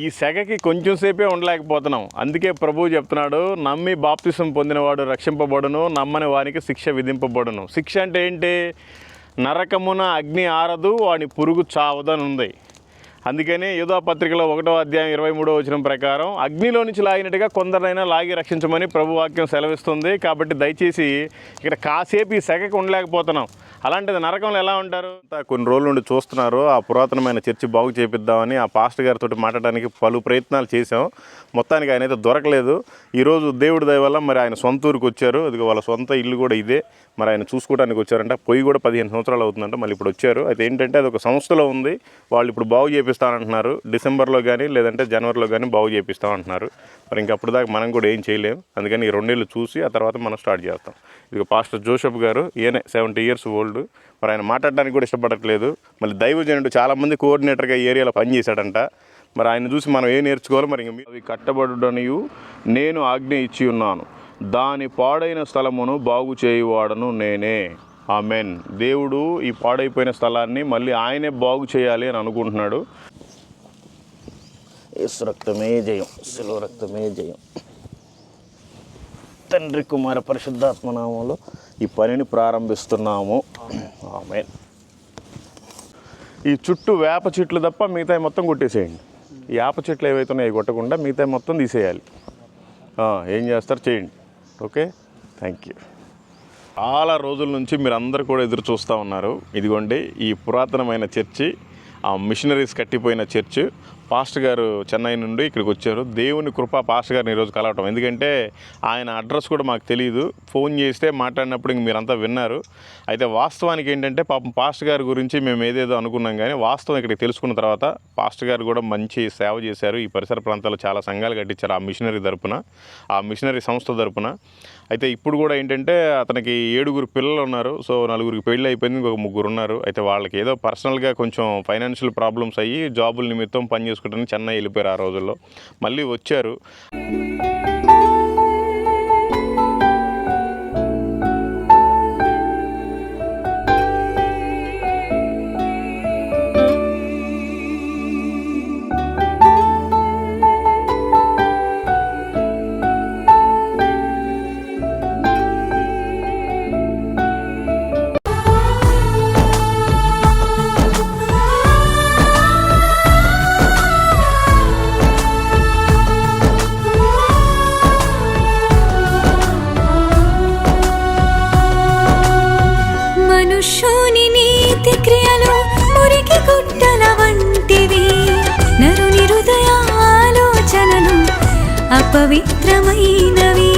ఈ సెగకి కొంచెం సేపే ఉండలేకపోతున్నాం. అందుకే ప్రభువు చెప్తున్నాడు, నమ్మి బాప్తిసం పొందినవాడు రక్షింపబడును, నమ్మని వానికి శిక్ష విధింపబడును. శిక్ష అంటే ఏంటి? నరకమున అగ్ని ఆరదు, వాని పురుగు చావదని ఉంది. అందుకని యూదా పత్రికలో 1వ అధ్యాయం 23వ వచనం ప్రకారం అగ్నిలో నుంచి లాగినట్టుగా కొందరైనా లాగి రక్షించమని ప్రభు వాక్యం సెలవిస్తుంది. కాబట్టి దయచేసి ఇక్కడ కాసేపు ఈ సెగకి ఉండలేకపోతున్నాం. అలాంటిది నరకంలో ఎలా ఉంటారు? కొన్ని రోజుల నుండి చూస్తున్నారు, ఆ పురాతనమైన చర్చి బాగు చేపిద్దామని ఆ పాస్టర్ గారితో మాట్లాడడానికి పలు ప్రయత్నాలు చేశాం. మొత్తానికి ఆయన అయితే దొరకలేదు. ఈరోజు దేవుడి దయ వల్ల మరి ఆయన సొంత ఊరికి వచ్చారు. అది వాళ్ళ సొంత ఇల్లు కూడా ఇదే. మరి ఆయన చూసుకోవడానికి వచ్చారంట. పొయ్యి కూడా 15 సంవత్సరాలు అవుతుందంట. మళ్ళీ ఇప్పుడు వచ్చారు. అయితే ఏంటంటే అది ఒక సంస్థలో ఉంది. వాళ్ళు ఇప్పుడు బాగు చేపిస్తానంటున్నారు. డిసెంబర్లో కానీ లేదంటే జనవరిలో కానీ బాగు చేపిస్తామంటున్నారు. మరి ఇంకప్పుడు దాకా మనం కూడా ఏం చేయలేము. అందుకని ఈ 2 నెలలు చూసి ఆ తర్వాత మనం స్టార్ట్ చేస్తాం. ఇది పాస్టర్ జోసెఫ్ గారు, ఈయనే 70 years ఓల్డ్. మరి ఆయన మాట్లాడడానికి కూడా ఇష్టపడట్లేదు. మళ్ళీ దైవజనుడు చాలామంది కోఆర్డినేటర్గా ఈ ఏరియాలో పనిచేశాడంట. మరి ఆయన చూసి మనం ఏం నేర్చుకోవాలి? మరి అవి కట్టబడుటనియు నేను ఆజ్ఞ ఇచ్చి ఉన్నాను, దాని పాడైన స్థలమును బాగు చేయువాడను నేనే. ఆమెన్. దేవుడు ఈ పాడైపోయిన స్థలాన్ని మళ్ళీ ఆయనే బాగు చేయాలి అని అనుకుంటున్నాడు. యేసు రక్తమే జయం, శిలువ రక్తమే జయం. తండ్రి కుమార పరిశుద్ధాత్మ నామములో ఈ పనిని ప్రారంభిస్తున్నాము. ఆమేన్. ఈ చుట్టూ వేప చెట్లు తప్ప మిగతా మొత్తం కొట్టేసేయండి. ఈ వేప చెట్లు ఏవైతే ఉన్నాయో కొట్టకుండా మిగతా మొత్తం తీసేయాలి. ఏం చేస్తారు చేయండి. Okay, thank you. చాలా రోజుల నుంచి మీరు అందరూ కూడా ఎదురు చూస్తూ ఉన్నారు. ఇదిగోండి ఈ పురాతనమైన చర్చి, ఆ మిషనరీస్ కట్టిపోయిన చర్చ్. పాస్టర్ గారు చెన్నై నుండి ఇక్కడికి వచ్చారు. దేవుని కృప పాస్టర్ గారిని ఈరోజు కలవటం. ఎందుకంటే ఆయన అడ్రస్ కూడా మాకు తెలియదు. ఫోన్ చేస్తే మాట్లాడినప్పుడు ఇంక మీరంతా విన్నారు. అయితే వాస్తవానికి ఏంటంటే పాపం పాస్టర్ గారి గురించి మేము ఏదేదో అనుకున్నాం, కానీ వాస్తవం ఇక్కడికి తెలుసుకున్న తర్వాత పాస్టర్ గారు కూడా మంచి సేవ చేశారు. ఈ పరిసర ప్రాంతాల్లో చాలా సంఘాలు కట్టించారు ఆ మిషనరీ తరపున, ఆ మిషనరీ సంస్థ తరపున. అయితే ఇప్పుడు కూడా ఏంటంటే అతనికి 7 పిల్లలు ఉన్నారు. సో 4 పెళ్ళి అయిపోయింది, ఇంకొక 3 ఉన్నారు. అయితే వాళ్ళకి ఏదో పర్సనల్గా కొంచెం ఫైనాన్షియల్ ప్రాబ్లమ్స్ అయ్యి జాబుల నిమిత్తం పని చేసుకోవడానికి చెన్నై వెళ్ళిపోయారు. ఆ రోజుల్లో మళ్ళీ వచ్చారు. మనుష్యుని నీతి క్రియలు మురికి గుట్టల వంటివి, నరుని హృదయ ఆలోచనలు అపవిత్రమైనవి.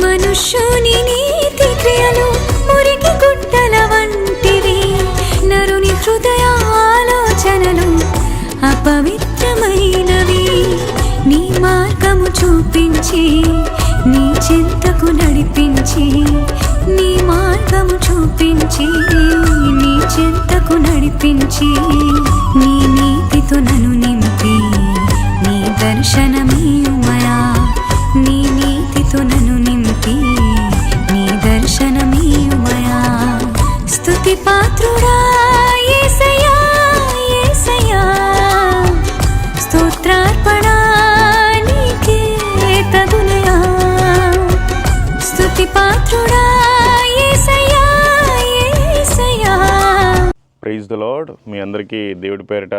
మనుష్యుని నీతి క్రియలు మురికి గుట్టల వంటివి, నరుని హృదయ ఆలోచనలు అపవిత్రమైనవి. నీ మార్గము చూపించి నీ చింతకు నడిపించి, నీ మార్గము చూపించి నీ చింతకు నడిపించి, నీ నీతితో నన్ను నింపి నీ దర్శనమీయుమయా. నీ నీతితో నన్ను నింపి నీ దర్శనమీయుమయా. స్తుతి పాత్రుడా యేసయ్యా, యేసయ్యా. స్తోత్రార్పణ ప్రైజ్ ద లార్డ్. మీ అందరికీ దేవుడి పేరిట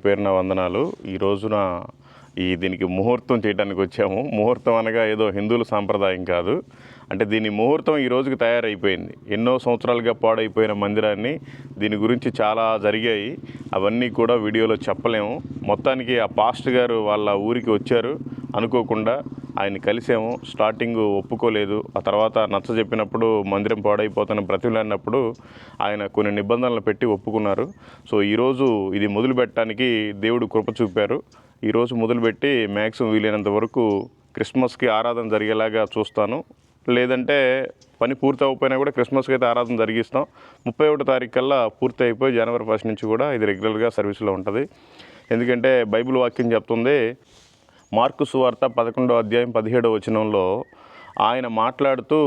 పేరున వందనాలు. ఈ రోజున దీనికి ముహూర్తం చేయడానికి వచ్చాము. ముహూర్తం అనగా ఏదో హిందువుల సాంప్రదాయం కాదు. అంటే దీని ముహూర్తం ఈ రోజుకి తయారైపోయింది. ఎన్నో సంవత్సరాలుగా పాడైపోయిన మందిరాన్ని, దీని గురించి చాలా జరిగాయి, అవన్నీ కూడా వీడియోలో చెప్పలేము. మొత్తానికి ఆ పాస్టర్ గారు వాళ్ళ ఊరికి వచ్చారు అనుకోకుండా. ఆయన కలిసాము. స్టార్టింగ్ ఒప్పుకోలేదు. ఆ తర్వాత నచ్చ చెప్పినప్పుడు మందిరం పాడైపోతున్న బ్రతిమలాడినప్పుడు ఆయన కొన్ని నిబంధనలు పెట్టి ఒప్పుకున్నారు. సో ఈరోజు ఇది మొదలు పెట్టడానికి దేవుడు కృప చూపారు. ఈరోజు మొదలుపెట్టి మ్యాక్సిమం వీలైనంత వరకు క్రిస్మస్కి ఆరాధన జరిగేలాగా చూస్తాను. లేదంటే పని పూర్తి అయిపోయినా కూడా క్రిస్మస్కి అయితే ఆరాధన జరిగిస్తాం. 31వ తారీఖు కల్లా పూర్తి అయిపోయి జనవరి 1 నుంచి కూడా ఇది రెగ్యులర్గా సర్వీస్లో ఉంటుంది. ఎందుకంటే బైబిల్ వాక్యం చెప్తుంది, మార్కు సువార్త 11వ అధ్యాయం 17వ వచనంలో ఆయన మాట్లాడుతూ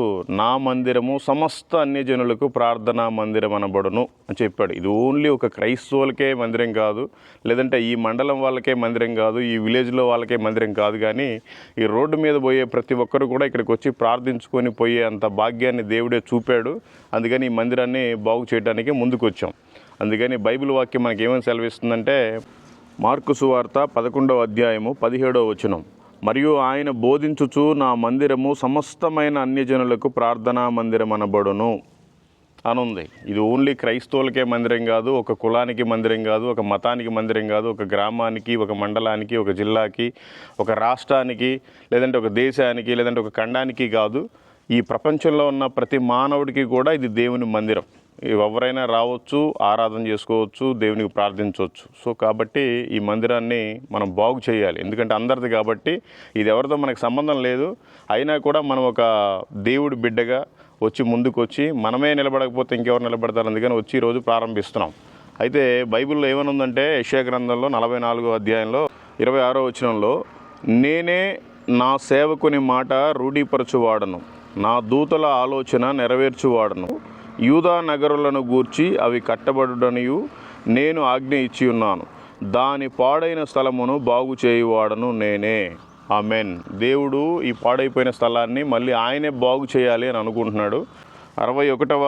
నా మందిరము సమస్త అన్యజనులకు ప్రార్థనా మందిరం అనబడును అని చెప్పాడు. ఇది ఓన్లీ ఒక క్రైస్తవులకే మందిరం కాదు, లేదంటే ఈ మండలం వాళ్ళకే మందిరం కాదు, ఈ విలేజ్లో వాళ్ళకే మందిరం కాదు, కానీ ఈ రోడ్డు మీద పోయే ప్రతి ఒక్కరు కూడా ఇక్కడికి వచ్చి ప్రార్థించుకొని పోయే అంత భాగ్యాన్ని దేవుడే చూపాడు. అందుకని ఈ మందిరాన్ని బాగు చేయడానికి ముందుకు వచ్చాం. అందుకని బైబిల్ వాక్యం మనకి ఏమని సెలవిస్తుందంటే, మార్కు సువార్త 11వ అధ్యాయము 17వ వచనం, మరియు ఆయన బోధించుచు నా మందిరము సమస్తమైన అన్యజనులకు ప్రార్థనా మందిరం అనబడును అనుంది. ఇది ఓన్లీ క్రైస్తవులకే మందిరం కాదు, ఒక కులానికి మందిరం కాదు, ఒక మతానికి మందిరం కాదు, ఒక గ్రామానికి, ఒక మండలానికి, ఒక జిల్లాకి, ఒక రాష్ట్రానికి, లేదంటే ఒక దేశానికి, లేదంటే ఒక ఖండానికి కాదు. ఈ ప్రపంచంలో ఉన్న ప్రతి మానవుడికి కూడా ఇది దేవుని మందిరం. ఎవరైనా రావచ్చు, ఆరాధన చేసుకోవచ్చు, దేవునికి ప్రార్థించవచ్చు. సో కాబట్టి ఈ మందిరాన్ని మనం బాగు చేయాలి. ఎందుకంటే అందరిది కాబట్టి, ఇది ఎవరితో మనకు సంబంధం లేదు. అయినా కూడా మనం ఒక దేవుడి బిడ్డగా వచ్చి ముందుకు వచ్చి, మనమే నిలబడకపోతే ఇంకెవరు నిలబడతారు, అందుకని వచ్చి ఈరోజు ప్రారంభిస్తున్నాం. అయితే బైబిల్లో ఏమనుందంటే, యెషయా గ్రంథంలో 44వ అధ్యాయంలో 26వ వచనంలో, నేనే నా సేవకుని మాట రూఢీపరచువాడను, నా దూతల ఆలోచన నెరవేర్చువాడను, యూదా నగరులను గూర్చి అవి కట్టబడుటనియు నేను ఆజ్ఞ ఇచ్చి ఉన్నాను, దాని పాడైన స్థలమును బాగు చేయువాడను నేనే. ఆమెన్. దేవుడు ఈ పాడైపోయిన స్థలాన్ని మళ్ళీ ఆయనే బాగు చేయాలి అని అనుకుంటున్నాడు. 61వ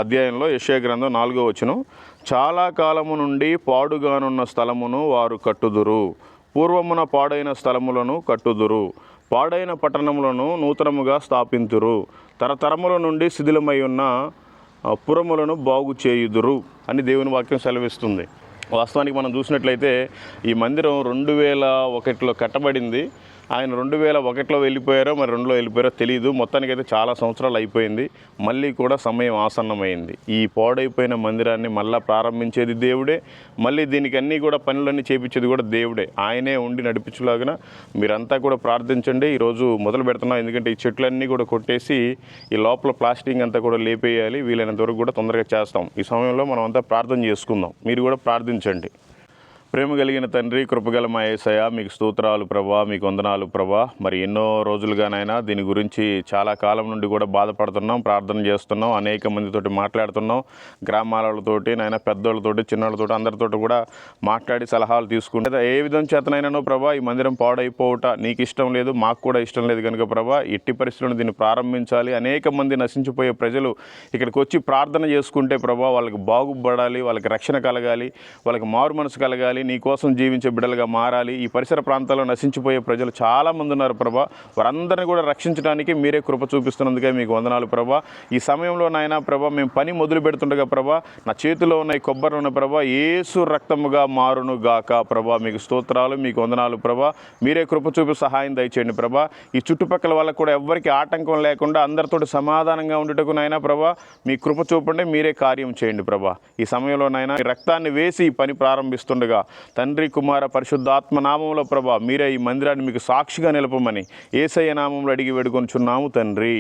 అధ్యాయంలో యెషయా గ్రంథం 4వ వచనం, చాలా కాలము నుండి పాడుగానున్న స్థలమును వారు కట్టుదురు, పూర్వమున పాడైన స్థలములను కట్టుదురు, పాడైన పట్టణములను నూతనముగా స్థాపింతురు, తరతరముల నుండి శిథిలమై ఉన్న పురములను బాగు చేయుదురు అని దేవుని వాక్యం సెలవిస్తుంది. వాస్తవానికి మనం చూసినట్లయితే ఈ మందిరం 2001లో కట్టబడింది. ఆయన 2001లో వెళ్ళిపోయారో మరి 2లో వెళ్ళిపోయారో తెలియదు. మొత్తానికైతే చాలా సంవత్సరాలు అయిపోయింది. మళ్ళీ కూడా సమయం ఆసన్నమైంది. ఈ పాడైపోయిన మందిరాన్ని మళ్ళీ ప్రారంభించేది దేవుడే, మళ్ళీ దీనికి అన్నీ కూడా పనులన్నీ చేపించేది కూడా దేవుడే. ఆయనే ఉండి నడిపించులాగా మీరంతా కూడా ప్రార్థించండి. ఈరోజు మొదలు పెడుతున్నాం. ఎందుకంటే ఈ చెట్లన్నీ కూడా కొట్టేసి ఈ లోపల ప్లాస్టింగ్ అంతా కూడా లేపేయాలి. వీలైనంత వరకు కూడా తొందరగా చేస్తాం. ఈ సమయంలో మనం అంతా ప్రార్థన చేసుకుందాం. మీరు కూడా ప్రార్థించండి. ప్రేమ కలిగిన తండ్రి, కృపగల మా యేసయ్య, మీకు స్తోత్రాలు ప్రభా, మీకు వందనాలు ప్రభా. మరి ఎన్నో రోజులుగానైనా దీని గురించి చాలా కాలం నుండి కూడా బాధపడుతున్నాం, ప్రార్థన చేస్తున్నాం, అనేక మందితోటి మాట్లాడుతున్నాం, గ్రామాలతోటి నాయన, పెద్దోళ్ళతోటి, చిన్నోళ్ళతోటి, అందరితోటి కూడా మాట్లాడి సలహాలు తీసుకుంటే ఏ విధం చేతనైనానో ప్రభా ఈ మందిరం పాడైపోవట నీకు ఇష్టం లేదు, మాకు కూడా ఇష్టం లేదు కనుక ప్రభా ఎట్టి పరిస్థితుల్లో దీన్ని ప్రారంభించాలి. అనేక మంది నశించిపోయే ప్రజలు ఇక్కడికి వచ్చి ప్రార్థన చేసుకుంటే ప్రభా వాళ్ళకి బాగుపడాలి, వాళ్ళకి రక్షణ కలగాలి, వాళ్ళకి మారు మనసు కలగాలి, నీ కోసం జీవించే బిడ్డలుగా మారాలి. ఈ పరిసర ప్రాంతాల్లో నశించిపోయే ప్రజలు చాలామంది ఉన్నారు ప్రభా. వారందరినీ కూడా రక్షించడానికి మీరే కృప చూపిస్తున్నందుకే మీకు వందనాలు ప్రభా. ఈ సమయంలో నాయన ప్రభా మేము పని మొదలు పెడుతుండగా ప్రభా నా చేతిలో ఉన్న ఈ కొబ్బరి ఉన్న ప్రభా యేసు రక్తముగా మారును గాక ప్రభా. మీకు స్తోత్రాలు, మీకు వందనాలు ప్రభా. మీరే కృప చూపి సహాయం దయచేయండి ప్రభా. ఈ చుట్టుపక్కల వాళ్ళకు కూడా ఎవ్వరికి ఆటంకం లేకుండా అందరితోటి సమాధానంగా ఉండేటకు నాయన ప్రభా మీ కృప చూపండి, మీరే కార్యం చేయండి ప్రభా. ఈ సమయంలో నాయన రక్తాన్ని వేసి ఈ పని ప్రారంభిస్తుండగా తండ్రి, కుమార, పరిశుద్ధాత్మ నామంలో ప్రభా మీరే ఈ మందిరాన్ని మీకు సాక్షిగా నిలపమని యేసయ్య నామంలో అడిగి వేడుకొనుచున్నాము తండ్రి.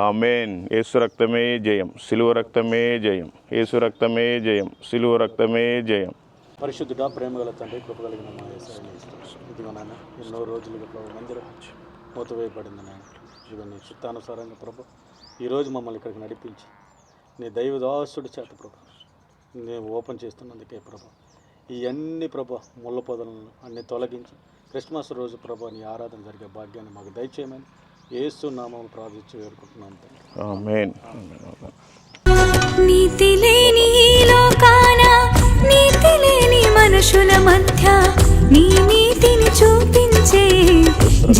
ఆమేన్. యేసు రక్తమే జయం, సిలువ రక్తమే జయం, యేసు రక్తమే జయం, సిలువ రక్తమే జయం. పరిశుద్ధుడా, ప్రేమ గల తండ్రి, కృప కలిగిన మా యేసయ్య, ఇదిగో నాయన ఎన్నో రోజులుగా ప్రభు మందిరం మూతవేయబడింది నాయన. ఇదిగో నీ చిత్తానుసారంగా ప్రభు ఈరోజు మమ్మల్ని ఇక్కడికి నడిపించి నీ దైవ దాసుడి చేత ప్రభు నేను ఓపెన్ చేస్తున్నందుకే ప్రభు ఈ అన్ని ప్రభు ముళ్ళ పొదలను అన్ని తొలగించి క్రిస్మస్ రోజు ప్రభు నీ ఆరాధన జరిగే భాగ్యాన్ని మాకు దయచేయమని యేసు నామములో ప్రార్థించి వేడుకుంటున్నాను తండ్రి. ఆమేన్. నీతి లేని ఈ లోకాన, నీతి లేని మనుషుల మధ్య నీ నీతిని చూపించే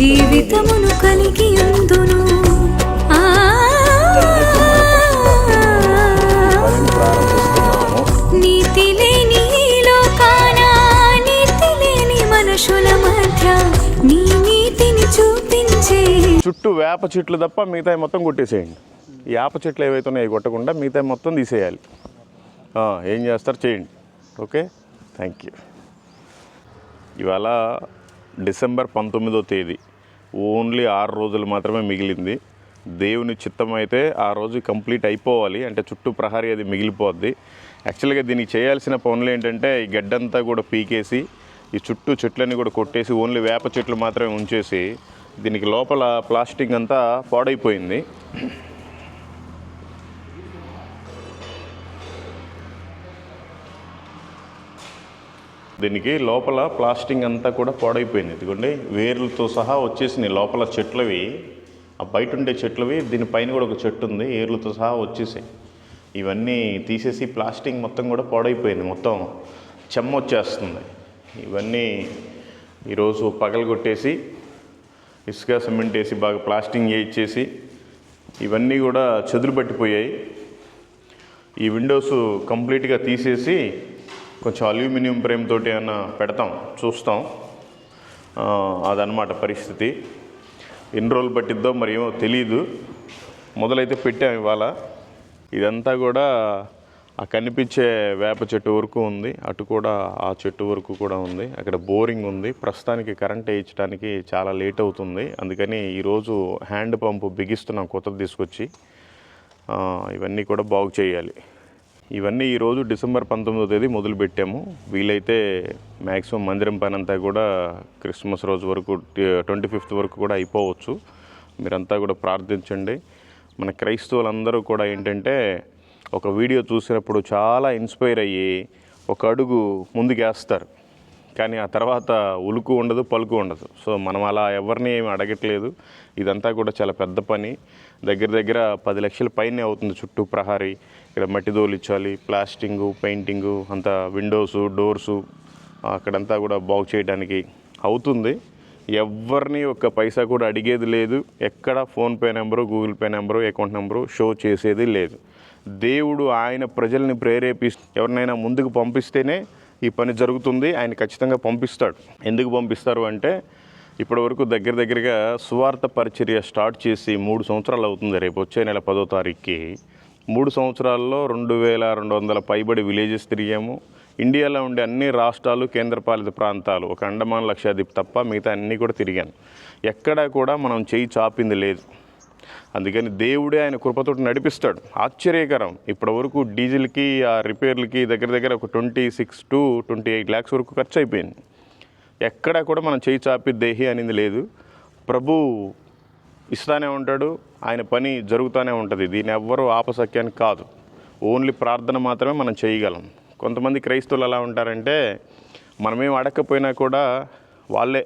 జీవితమును కలిగి ఉందును. నీతి లేని ఈ లోకాన, నీతి లేని మనుషుల మధ్య నీ నీతిని చూపించే. చుట్టూ వేప చెట్లు తప్ప మిగతా మొత్తం కొట్టేసేయండి. ఈ వేప చెట్లు ఏవైతే ఉన్నాయో కొట్టకుండా మిగతా మొత్తం తీసేయాలి. ఏం చేస్తారు చేయండి. Okay, thank you. ఇవాళ డిసెంబర్ 19వ తేదీ, ఓన్లీ 6 రోజులు మాత్రమే మిగిలింది. దేవుని చిత్తం అయితే ఆ రోజు కంప్లీట్ అయిపోవాలి, అంటే చుట్టూ ప్రహరీ అది మిగిలిపోద్ది. యాక్చువల్గా దీనికి చేయాల్సిన పనులు ఏంటంటే ఈ గడ్డంతా కూడా పీకేసి ఈ చుట్టూ చెట్లన్నీ కూడా కొట్టేసి ఓన్లీ వేప చెట్లు మాత్రమే ఉంచేసి దీనికి లోపల ప్లాస్టిక్ అంతా పాడైపోయింది. దీనికి లోపల ప్లాస్టిక్ అంతా కూడా పాడైపోయింది. ఇదిగోండి వేర్లతో సహా వచ్చేసినాయి లోపల చెట్లవి, ఆ బయట ఉండే చెట్లవి, దీనిపైన కూడా ఒక చెట్టు ఉంది, ఏర్లతో సహా వచ్చేసాయి. ఇవన్నీ తీసేసి ప్లాస్టిక్ మొత్తం కూడా పాడైపోయింది, మొత్తం చెమ్మ వచ్చేస్తుంది. ఇవన్నీ ఈరోజు పగలగొట్టేసి ఇసుక సిమెంట్ వేసి బాగా ప్లాస్టింగ్ చేయించేసి ఇవన్నీ కూడా చెదులు పట్టిపోయాయి. ఈ విండోస్ కంప్లీట్గా తీసేసి కొంచెం అల్యూమినియం ఫ్రేమ్ తోటి ఏమైనా పెడతాం, చూస్తాం. అదనమాట పరిస్థితి. ఎన్ని రోజులు పట్టిద్దో మరి ఏమో తెలీదు. మొదలైతే పెట్టాం ఇవాళ. ఇదంతా కూడా ఆ కనిపించే వేప చెట్టు వరకు ఉంది, అటు కూడా ఆ చెట్టు వరకు కూడా ఉంది. అక్కడ బోరింగ్ ఉంది. ప్రస్తుతానికి కరెంట్ వేయించడానికి చాలా లేట్ అవుతుంది. అందుకని ఈరోజు హ్యాండ్ పంపు బిగిస్తున్నాం కొత్తది తీసుకొచ్చి. ఇవన్నీ కూడా బాగు చేయాలి. ఇవన్నీ ఈరోజు డిసెంబర్ 19వ తేదీ మొదలుపెట్టాము. వీలైతే మ్యాక్సిమం మందిరం పని అంతా కూడా క్రిస్మస్ రోజు వరకు 25th వరకు కూడా అయిపోవచ్చు. మీరంతా కూడా ప్రార్థించండి. మన క్రైస్తవులందరూ కూడా ఏంటంటే ఒక వీడియో చూసినప్పుడు చాలా ఇన్స్పైర్ అయ్యి ఒక అడుగు ముందుకేస్తారు, కానీ ఆ తర్వాత ఉలుకు ఉండదు, పలుకు ఉండదు. సో మనం అలా ఎవరిని ఏమి అడగట్లేదు. ఇదంతా కూడా చాలా పెద్ద పని. దగ్గర 10 లక్షల పైనే అవుతుంది. చుట్టూ ప్రహారీ, ఇక్కడ మట్టి దోలించాలి, ప్లాస్టింగు, పెయింటింగు, అంతా విండోసు, డోర్సు అక్కడంతా కూడా బాగు చేయడానికి అవుతుంది. ఎవరిని ఒక్క పైసా కూడా అడిగేది లేదు. ఎక్కడ PhonePe number, Google pay number, account number show చేసేది లేదు. దేవుడు ఆయన ప్రజల్ని ఎవరినైనా ముందుకు పంపిస్తేనే ఈ పని జరుగుతుంది. ఆయన ఖచ్చితంగా పంపిస్తాడు. ఎందుకు పంపిస్తారు అంటే ఇప్పటివరకు దగ్గరగా సువార్త పరిచర్య స్టార్ట్ చేసి 3 సంవత్సరాలు అవుతుంది. రేపు వచ్చే నెల 10వ తారీఖుకి 3 సంవత్సరాల్లో 2200 పైబడి విలేజెస్ తిరిగాము. ఇండియాలో ఉండే అన్ని రాష్ట్రాలు, కేంద్రపాలిత ప్రాంతాలు, ఒక అండమాన్ లక్షద్వీప్ తప్ప మిగతా అన్నీ కూడా తిరిగాను. ఎక్కడా కూడా మనం చేయి చాపింది లేదు. అందుకని దేవుడే ఆయన కృపతోటి నడిపిస్తాడు. ఆశ్చర్యకరం. ఇప్పటివరకు డీజిల్కి, ఆ రిపేర్లకి దగ్గర ఒక 26 to 28 lakhs వరకు ఖర్చు అయిపోయింది. ఎక్కడా కూడా మనం చేయి చాపి దేహి అనేది లేదు. ప్రభు ఇస్తానే ఉంటాడు, ఆయన పని జరుగుతూనే ఉంటుంది. దీన్ని ఎవ్వరూ ఆపసక్యానికి కాదు. ఓన్లీ ప్రార్థన మాత్రమే మనం చేయగలం. కొంతమంది క్రైస్తవులు ఎలా ఉంటారంటే మనమేం అడగకపోయినా కూడా వాళ్ళే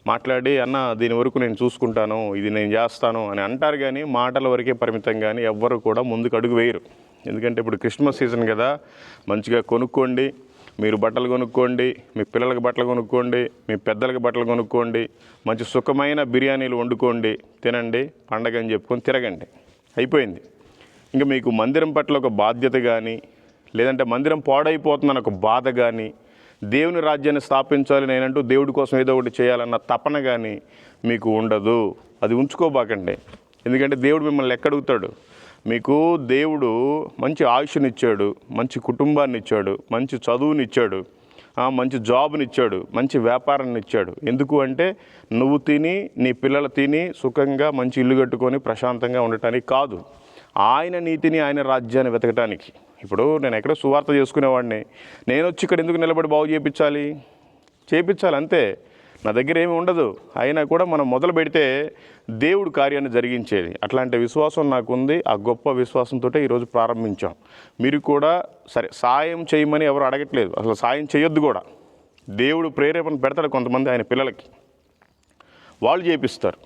మాట్లాడి అన్న దీని వరకు నేను చూసుకుంటాను, ఇది నేను చేస్తాను అని అంటారు. కానీ మాటల వరకే పరిమితం, కానీ ఎవ్వరు కూడా ముందుకు అడుగు వేయరు. ఎందుకంటే ఇప్పుడు క్రిస్మస్ సీజన్ కదా, మంచిగా కొనుక్కోండి, మీరు బట్టలు కొనుక్కోండి, మీ పిల్లలకి బట్టలు కొనుక్కోండి, మీ పెద్దలకి బట్టలు కొనుక్కోండి, మంచి సుఖమైన బిర్యానీలు వండుకోండి, తినండి, పండగ అని చెప్పుకొని తిరగండి, అయిపోయింది. ఇంకా మీకు మందిరం పట్ల ఒక బాధ్యత కానీ, లేదంటే మందిరం పాడైపోతుందని ఒక బాధ కానీ, దేవుని రాజ్యాన్ని స్థాపించాలి నేనంటూ దేవుడి కోసం ఏదో ఒకటి చేయాలన్న తపన కానీ మీకు ఉండదు. అది ఉంచుకోబాకండి. ఎందుకంటే దేవుడు మిమ్మల్ని ఎక్కడుగుతాడు. మీకు దేవుడు మంచి ఆయుష్నిచ్చాడు, మంచి కుటుంబాన్ని ఇచ్చాడు, మంచి చదువునిచ్చాడు, మంచి జాబ్నిచ్చాడు, మంచి వ్యాపారాన్ని ఇచ్చాడు. ఎందుకు అంటే నువ్వు తిని, నీ పిల్లలు తిని సుఖంగా మంచి ఇల్లు కట్టుకొని ప్రశాంతంగా ఉండటానికి కాదు, ఆయన నీతిని, ఆయన రాజ్యాన్ని వెతకటానికి. ఇప్పుడు నేను ఎక్కడో సువార్త చేసుకునేవాడిని, నేను వచ్చి ఇక్కడ ఎందుకు నిలబడి బాగు చేయించాలి అంతే. నా దగ్గర ఏమి ఉండదు. అయినా కూడా మనం మొదలు పెడితే దేవుడు కార్యాన్ని జరిగించేది. అట్లాంటి విశ్వాసం నాకు ఉంది. ఆ గొప్ప విశ్వాసంతో ఈరోజు ప్రారంభించాం. మీరు కూడా సరే సాయం చేయమని ఎవరు అడగట్లేదు, అసలు సాయం చేయొద్దు కూడా. దేవుడు ప్రేరేపణ పెడతాడు కొంతమంది ఆయన పిల్లలకి, వాళ్ళు చేపిస్తారు.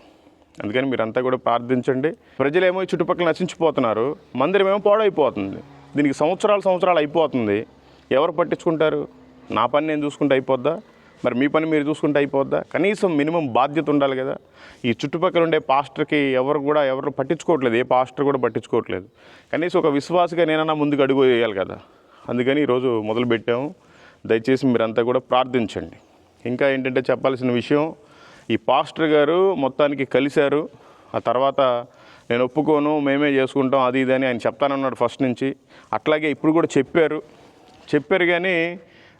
అందుకని మీరంతా కూడా ప్రార్థించండి. ప్రజలేమో చుట్టుపక్కల నశించిపోతున్నారు, మందిరం ఏమో పాడైపోతుంది. దీనికి సంవత్సరాలు అయిపోతుంది. ఎవరు పట్టించుకుంటారు? నా పని నేను చూసుకుంటే అయిపోద్దా? మరి మీ పని మీరు చూసుకుంటే అయిపోద్దా? కనీసం మినిమం బాధ్యత ఉండాలి కదా. ఈ చుట్టుపక్కల ఉండే పాస్టర్కి ఎవరు పట్టించుకోవట్లేదు, ఏ పాస్టర్ కూడా పట్టించుకోవట్లేదు. కనీసం ఒక విశ్వాసగా నేనన్నా ముందుకు అడుగు వేయాలి కదా. అందుకని ఈరోజు మొదలుపెట్టాము. దయచేసి మీరంతా కూడా ప్రార్థించండి. ఇంకా ఏంటంటే చెప్పాల్సిన విషయం, ఈ పాస్టర్ గారు మొత్తానికి కలిశారు. ఆ తర్వాత నేను ఒప్పుకోను, మేమే చేసుకుంటాం, అది ఇది అని ఆయన చెప్తానన్నాడు ఫస్ట్ నుంచి. అట్లాగే ఇప్పుడు కూడా చెప్పారు కానీ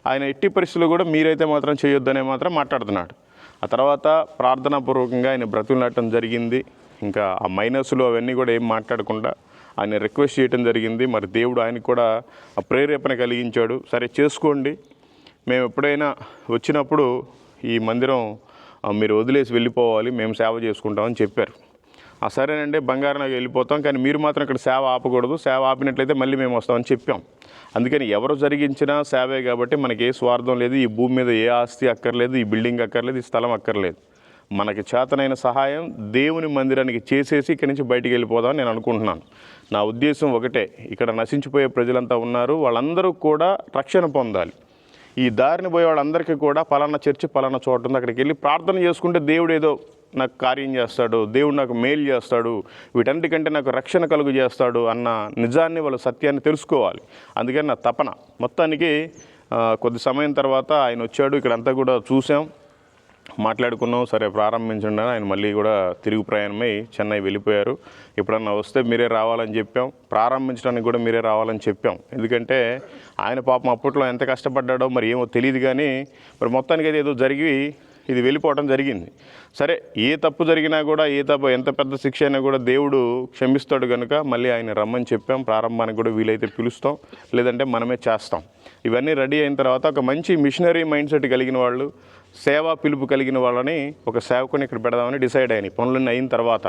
ఆయన ఎట్టి పరిస్థితుల్లో కూడా మీరైతే మాత్రం చేయొద్దనే మాత్రం మాట్లాడుతున్నాడు. ఆ తర్వాత ప్రార్థనాపూర్వకంగా ఆయన బ్రతుకులాడటం జరిగింది. ఇంకా ఆ మైనస్లు అవన్నీ కూడా ఏం మాట్లాడకుండా ఆయన రిక్వెస్ట్ చేయడం జరిగింది. మరి దేవుడు ఆయనకు కూడా ఆ ప్రేరేపణ కలిగించాడు. సరే చేసుకోండి, మేము ఎప్పుడైనా వచ్చినప్పుడు ఈ మందిరం మీరు వదిలేసి వెళ్ళిపోవాలి, మేము సేవ చేసుకుంటామని చెప్పారు. సరేనండి బంగారం వెళ్ళిపోతాం, కానీ మీరు మాత్రం ఇక్కడ సేవ ఆపకూడదు, సేవ ఆపినట్లయితే మళ్ళీ మేము వస్తామని చెప్పాం. అందుకని ఎవరు జరిగించినా సేవే కాబట్టి మనకి ఏ స్వార్థం లేదు. ఈ భూమి మీద ఏ ఆస్తి అక్కర్లేదు, ఈ బిల్డింగ్ అక్కర్లేదు, ఈ స్థలం అక్కర్లేదు. మనకి చేతనైన సహాయం దేవుని మందిరానికి చేసేసి ఇక్కడి నుంచి బయటికి వెళ్ళిపోదామని నేను అనుకుంటున్నాను. నా ఉద్దేశం ఒకటే, ఇక్కడ నశించిపోయే ప్రజలంతా ఉన్నారు, వాళ్ళందరూ కూడా రక్షణ పొందాలి. ఈ దారిని పోయే వాళ్ళందరికీ కూడా పలానా చర్చి పలానా చోట ఉంది, అక్కడికి వెళ్ళి ప్రార్థన చేసుకుంటే దేవుడు ఏదో నాకు కార్యం చేస్తాడు, దేవుడు నాకు మేలు చేస్తాడు, వీటన్నిటికంటే నాకు రక్షణ కలుగు చేస్తాడు అన్న నిజాన్ని వాళ్ళు సత్యాన్ని తెలుసుకోవాలి. అందుకని నా తపన. మొత్తానికి కొద్ది సమయం తర్వాత ఆయన వచ్చాడు, ఇక్కడంతా కూడా చూసాం, మాట్లాడుకున్నాం. సరే ప్రారంభించండి అని ఆయన మళ్ళీ కూడా తిరుగు ప్రయాణమై చెన్నై వెళ్ళిపోయారు. ఎప్పుడన్నా వస్తే మీరే రావాలని చెప్పాం, ప్రారంభించడానికి కూడా మీరే రావాలని చెప్పాం. ఎందుకంటే ఆయన పాపం అప్పట్లో ఎంత కష్టపడ్డాడో మరి ఏమో తెలియదు, కానీ మరి మొత్తానికి అయితే ఏదో జరిగి ఇది వెళ్ళిపోవడం జరిగింది. సరే ఏ తప్పు జరిగినా కూడా, ఏ తప్పు ఎంత పెద్ద శిక్ష అయినా కూడా దేవుడు క్షమిస్తాడు కనుక మళ్ళీ ఆయన రమ్మని చెప్పాం. ప్రారంభానికి కూడా వీలైతే పిలుస్తాం, లేదంటే మనమే చేస్తాం. ఇవన్నీ రెడీ అయిన తర్వాత ఒక మంచి మిషనరీ మైండ్ సెట్ కలిగిన వాళ్ళు, సేవా పిలుపు కలిగిన వాళ్ళని ఒక సేవకుని ఇక్కడ పెడదామని డిసైడ్ అయినాయి పనులన్నీ అయిన తర్వాత.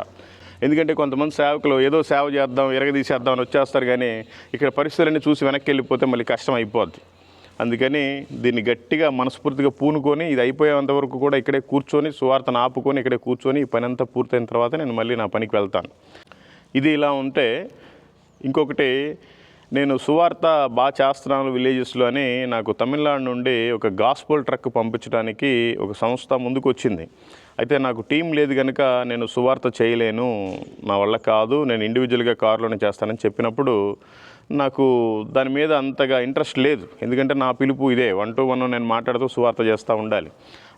ఎందుకంటే కొంతమంది సేవకులు ఏదో సేవ చేద్దాం, ఎరగదీసేద్దాం అని వచ్చేస్తారు, కానీ ఇక్కడ పరిస్థితులన్నీ చూసి వెనక్కి వెళ్ళిపోతే మళ్ళీ కష్టం అయిపోద్ది. అందుకని దీన్ని గట్టిగా మనస్ఫూర్తిగా పూనుకొని ఇది అయిపోయేంత వరకు కూడా ఇక్కడే కూర్చొని సువార్తను ఆపుకొని ఇక్కడే కూర్చొని ఈ పని అంతా పూర్తయిన తర్వాత నేను మళ్ళీ నా పనికి వెళ్తాను. ఇది ఇలా ఉంటే ఇంకొకటి, నేను సువార్త బాగా చేస్తున్నాను విలేజెస్లో అని నాకు తమిళనాడు నుండి ఒక గాస్పల్ ట్రక్ పంపించడానికి ఒక సంస్థ ముందుకు వచ్చింది. అయితే నాకు టీం లేదు కనుక నేను సువార్త చేయలేను, నా వల్ల కాదు, నేను ఇండివిజువల్గా కారులోనే చేస్తానని చెప్పినప్పుడు నాకు దాని మీద అంతగా ఇంట్రెస్ట్ లేదు. ఎందుకంటే నా పిలుపు ఇదే, 1-to-1 నేను మాట్లాడుతూ సువార్త చేస్తూ ఉండాలి.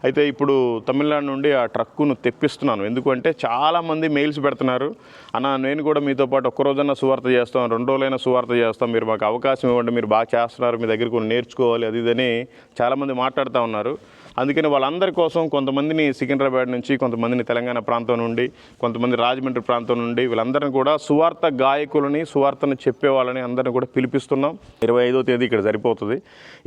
అయితే ఇప్పుడు తమిళనాడు నుండి ఆ ట్రక్కును తెప్పిస్తున్నాను. ఎందుకంటే చాలామంది మెయిల్స్ పెడుతున్నారు, అన్న నేను కూడా మీతో పాటు ఒక్కరోజన్నా సువార్త చేస్తాం, 2 రోజులైనా సువార్త చేస్తాం, మీరు మాకు అవకాశం ఇవ్వండి, మీరు బాగా చేస్తున్నారు, మీ దగ్గర కొన్ని నేర్చుకోవాలి అది ఇదని చాలామంది మాట్లాడుతూ ఉన్నారు. అందుకని వాళ్ళందరి కోసం కొంతమందిని సికింద్రాబాద్ నుంచి, కొంతమందిని తెలంగాణ ప్రాంతం నుండి, కొంతమంది రాజమండ్రి ప్రాంతం నుండి, వీళ్ళందరినీ కూడా సువార్త గాయకులని, సువార్తను చెప్పేవాళ్ళని అందరినీ కూడా పిలిపిస్తున్నాం. 25వ తేదీ ఇక్కడ సరిపోతుంది.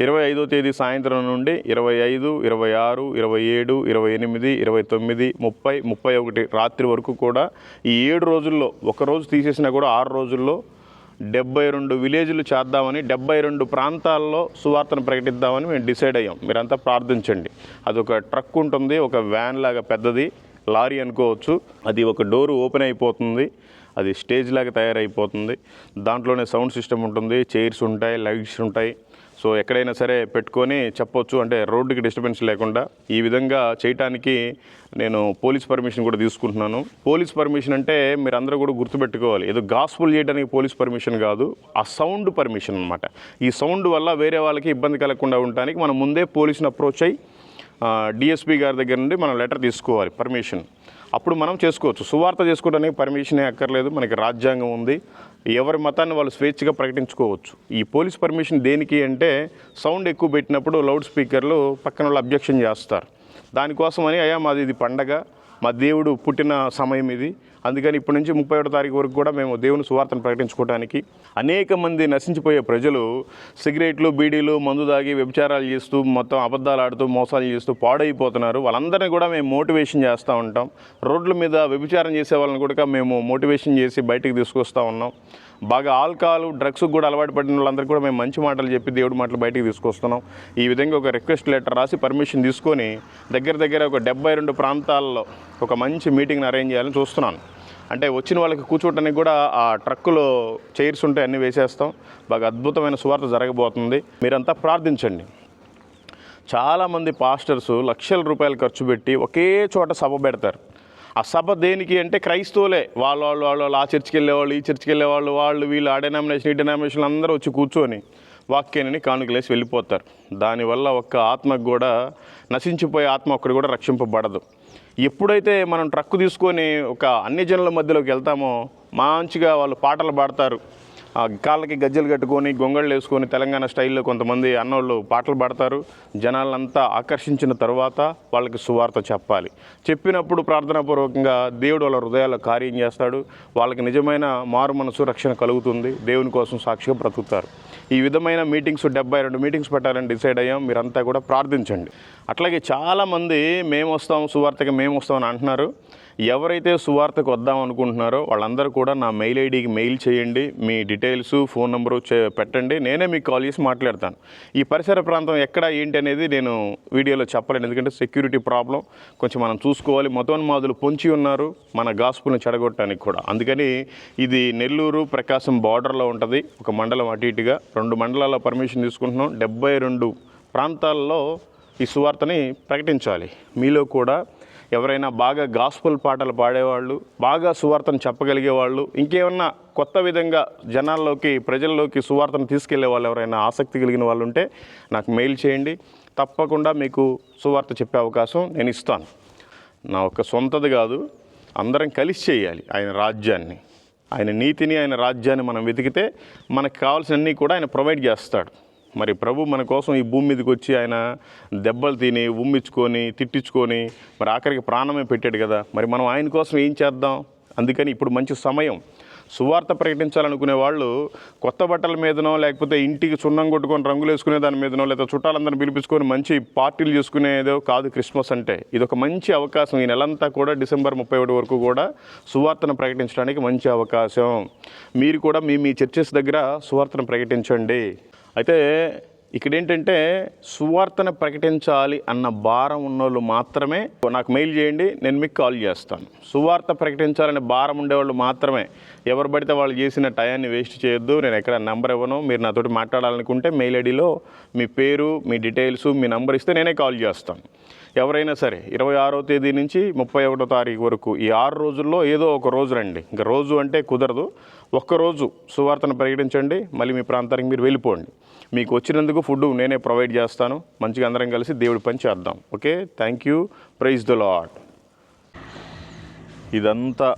25వ తేదీ సాయంత్రం నుండి 25, 26, 27, 28, 29, 30, 31 రాత్రి వరకు కూడా ఈ 7 రోజుల్లో, ఒకరోజు తీసేసినా కూడా 6 రోజుల్లో 72 విలేజ్లు చేద్దామని, 72 ప్రాంతాల్లో సువార్తను ప్రకటిద్దామని మేము డిసైడ్ అయ్యాం. మీరంతా ప్రార్థించండి. అదొక ట్రక్ ఉంటుంది, ఒక వ్యాన్ లాగా పెద్దది, లారీ అనుకోవచ్చు. అది ఒక డోరు ఓపెన్ అయిపోతుంది, అది స్టేజ్ లాగా తయారైపోతుంది. దాంట్లోనే సౌండ్ సిస్టమ్ ఉంటుంది, చైర్స్ ఉంటాయి, లైట్స్ ఉంటాయి. సో ఎక్కడైనా సరే పెట్టుకొని చెప్పొచ్చు, అంటే రోడ్డుకి డిస్టర్బెన్స్ లేకుండా. ఈ విధంగా చేయటానికి నేను పోలీస్ పర్మిషన్ కూడా తీసుకుంటున్నాను. పోలీస్ పర్మిషన్ అంటే మీరు అందరూ కూడా గుర్తుపెట్టుకోవాలి, ఏదో గాస్పుల్ చేయడానికి పోలీస్ పర్మిషన్ కాదు, ఆ సౌండ్ పర్మిషన్ అనమాట. ఈ సౌండ్ వల్ల వేరే వాళ్ళకి ఇబ్బంది కలగకుండా ఉండడానికి మనం ముందే పోలీసుని అప్రోచ్ అయ్యి డిఎస్పీ గారి దగ్గర నుండి మనం లెటర్ తీసుకోవాలి, పర్మిషన్. అప్పుడు మనం చేసుకోవచ్చు. సువార్త చేసుకోవడానికి పర్మిషనే అక్కర్లేదు, మనకి రాజ్యాంగం ఉంది, ఎవరి మతాన్ని వాళ్ళు స్వేచ్ఛగా ప్రకటించుకోవచ్చు. ఈ పోలీస్ పర్మిషన్ దేనికి అంటే, సౌండ్ ఎక్కువ పెట్టినప్పుడు లౌడ్ స్పీకర్లు పక్కన వాళ్ళు అబ్జెక్షన్ చేస్తారు. దానికోసమని అయ్యా మాది ఇది పండగ, మా దేవుడు పుట్టిన సమయం ఇది, అందుకని ఇప్పటి నుంచి 31వ తారీఖు వరకు కూడా మేము దేవుని సువార్తను ప్రకటించుకోవడానికి. అనేక మంది నశించిపోయే ప్రజలు సిగరెట్లు, బీడీలు, మందు దాగి వ్యభిచారాలు చేస్తూ, మొత్తం అబద్ధాలు ఆడుతూ, మోసాలు చేస్తూ పాడైపోతున్నారు. వాళ్ళందరినీ కూడా మేము మోటివేషన్ చేస్తూ ఉంటాం. రోడ్ల మీద వ్యభిచారం చేసే వాళ్ళని కూడా మేము మోటివేషన్ చేసి బయటికి తీసుకొస్తూ ఉన్నాం. బాగా ఆల్కహాల్, డ్రగ్స్కి కూడా అలవాటు పడిన వాళ్ళందరికీ కూడా మేము మంచి మాటలు చెప్పి దేవుడి మాటలు బయటికి తీసుకొస్తున్నాం. ఈ విధంగా ఒక రిక్వెస్ట్ లెటర్ రాసి పర్మిషన్ తీసుకొని దగ్గర ఒక 72 ప్రాంతాల్లో ఒక మంచి మీటింగ్ని అరేంజ్ చేయాలని చూస్తున్నాను. అంటే వచ్చిన వాళ్ళకి కూర్చోవడానికి కూడా ఆ ట్రక్కులో చైర్స్ ఉంటాయి, అన్నీ వేసేస్తాం. బాగా అద్భుతమైన సువార్త జరగబోతుంది. మీరంతా ప్రార్థించండి. చాలామంది పాస్టర్స్ లక్షల రూపాయలు ఖర్చు పెట్టి ఒకే చోట సభ పెడతారు. ఆ సభ దేనికి అంటే క్రైస్తవులే, వాళ్ళు ఆ చర్చికి వెళ్ళేవాళ్ళు, ఈ చర్చికి వెళ్ళేవాళ్ళు, వాళ్ళు వీళ్ళు ఆ డెనామినేషన్ ఈ డెనామినేషన్ అందరూ వచ్చి కూర్చొని వాక్యాన్ని కానుకలేసి వెళ్ళిపోతారు. దానివల్ల ఒక్క ఆత్మకు కూడా, నశించిపోయే ఆత్మ ఒక్కడు కూడా రక్షింపబడదు. ఎప్పుడైతే మనం ట్రక్కు తీసుకొని ఒక అన్ని జనుల మధ్యలోకి వెళ్తామో, మంచిగా వాళ్ళు పాటలు పాడతారు, కాళ్ళకి గజ్జలు కట్టుకొని గొంగళ్ళు వేసుకొని తెలంగాణ స్టైల్లో కొంతమంది అన్నోళ్ళు పాటలు పాడతారు. జనాలంతా ఆకర్షించిన తర్వాత వాళ్ళకి సువార్త చెప్పాలి. చెప్పినప్పుడు ప్రార్థనాపూర్వకంగా దేవుడు వాళ్ళ హృదయాల్లో కార్యం చేస్తాడు. వాళ్ళకి నిజమైన మారు మనసు, రక్షణ కలుగుతుంది. దేవుని కోసం సాక్షిగా బ్రతుకుతారు. ఈ విధమైన మీటింగ్స్ 72 మీటింగ్స్ పెట్టాలని డిసైడ్ అయ్యాం. మీరంతా కూడా ప్రార్థించండి. అట్లాగే చాలామంది మేము వస్తాం సువార్తకి మేము వస్తామని అంటున్నారు. ఎవరైతే సువార్తకు వద్దాం అనుకుంటున్నారో వాళ్ళందరూ కూడా నా మెయిల్ ఐడికి మెయిల్ చేయండి. మీ డీటెయిల్స్ ఫోన్ నెంబరు పెట్టండి. నేనే మీకు కాల్ చేసి మాట్లాడతాను. ఈ పరిసర ప్రాంతం ఎక్కడ ఏంటి అనేది నేను వీడియోలో చెప్పలేను, ఎందుకంటే సెక్యూరిటీ ప్రాబ్లం కొంచెం మనం చూసుకోవాలి. మతోన్మాదులు పొంచి ఉన్నారు మన గాస్పుల్ని చెడగొట్టడానికి కూడా. అందుకని ఇది నెల్లూరు ప్రకాశం బార్డర్లో ఉంటుంది, ఒక మండలం అటు ఇటుగా 2 మండలాల్లో పర్మిషన్ తీసుకుంటున్నాం. 72 ప్రాంతాల్లో ఈ సువార్తని ప్రకటించాలి. మీలో కూడా ఎవరైనా బాగా గాస్పుల్ పాటలు పాడేవాళ్ళు, బాగా సువార్తను చెప్పగలిగే వాళ్ళు, ఇంకేమన్నా కొత్త విధంగా జనాల్లోకి ప్రజల్లోకి సువార్తను తీసుకెళ్లే వాళ్ళు ఎవరైనా ఆసక్తి కలిగిన వాళ్ళు ఉంటే నాకు మెయిల్ చేయండి. తప్పకుండా మీకు సువార్త చెప్పే అవకాశం నేను ఇస్తాను. నా ఒక్క సొంతది కాదు, అందరం కలిసి చేయాలి ఆయన రాజ్యాన్ని, ఆయన నీతిని, ఆయన రాజ్యాన్ని మనం వెతికితే మనకు కావాల్సినవన్నీ కూడా ఆయన ప్రొవైడ్ చేస్తాడు. మరి ప్రభు మన కోసం ఈ భూమి మీదకి వచ్చి ఆయన దెబ్బలు తిని ఉమ్మించుకొని తిట్టించుకొని మరి ఆఖరికి ప్రాణమే పెట్టాడు కదా. మరి మనం ఆయన కోసం ఏం చేద్దాం? అందుకని ఇప్పుడు మంచి సమయం. సువార్త ప్రకటించాలనుకునే వాళ్ళు కొత్త బట్టల మీదనో, లేకపోతే ఇంటికి సున్నం కొట్టుకొని రంగులు వేసుకునే దాని మీదనో, లేదా చుట్టాలందరిని పిలిపించుకొని మంచి పార్టీలు చేసుకునేదో కాదు క్రిస్మస్ అంటే. ఇది ఒక మంచి అవకాశం. ఈ నెలంతా కూడా డిసెంబర్ 31 వరకు కూడా సువార్తను ప్రకటించడానికి మంచి అవకాశం. మీరు కూడా మీ చర్చెస్ దగ్గర సువార్తను ప్రకటించండి. అయితే ఇక్కడ ఏంటంటే సువార్తను ప్రకటించాలి అన్న భారం ఉన్నోళ్ళు మాత్రమే నాకు మెయిల్ చేయండి, నేను మీకు కాల్ చేస్తాను. సువార్త ప్రకటించాలనే భారం ఉండేవాళ్ళు మాత్రమే. ఎవరు పడితే వాళ్ళు చేసిన టయాన్ని వేస్ట్ చేయొద్దు. నేను ఎక్కడ నెంబర్ ఇవ్వను. మీరు నాతోటి మాట్లాడాలనుకుంటే మెయిల్ ఐడిలో మీ పేరు, మీ డీటెయిల్స్, మీ నెంబర్ ఇస్తే నేనే కాల్ చేస్తాను. ఎవరైనా సరే 26వ తేదీ నుంచి 31వ తారీఖు వరకు ఈ 6 రోజుల్లో ఏదో ఒక రోజు రండి. ఇంకా రోజు అంటే కుదరదు. ఒక్కరోజు సువార్తను ప్రకటించండి, మళ్ళీ మీ ప్రాంతానికి మీరు వెళ్ళిపోండి. మీకు వచ్చినందుకు ఫుడ్ నేనే ప్రొవైడ్ చేస్తాను. మంచిగా అందరం కలిసి దేవుడి పని చేద్దాం. Okay, thank you. Praise the Lord. ఇదంతా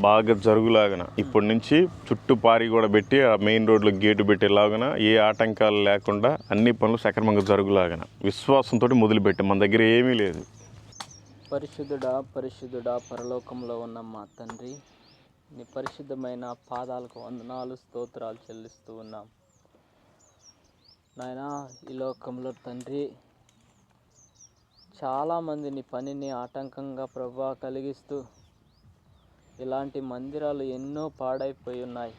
బాగా జరుగులాగన ఇప్పటి నుంచి చుట్టూ పారి కూడా పెట్టి ఆ మెయిన్ రోడ్లో గేటు పెట్టేలాగన ఏ ఆటంకాలు లేకుండా అన్ని పనులు సక్రమంగా జరుగులాగన విశ్వాసంతో మొదలుపెట్టాం. మన దగ్గర ఏమీ లేదు. పరిశుద్ధుడా పరిశుద్ధుడా పరలోకంలో ఉన్న మా తండ్రి, నీ పరిశుద్ధమైన పాదాలకు వందనాలు స్తోత్రాలు చెల్లిస్తూ ఉన్నాం నాయనా. ఈ లోకంలో తండ్రి చాలామంది నీ పనిని ఆటంకంగా ప్రభా కలిగిస్తూ ఇలాంటి మందిరాలు ఎన్నో పాడైపోయి ఉన్నాయి.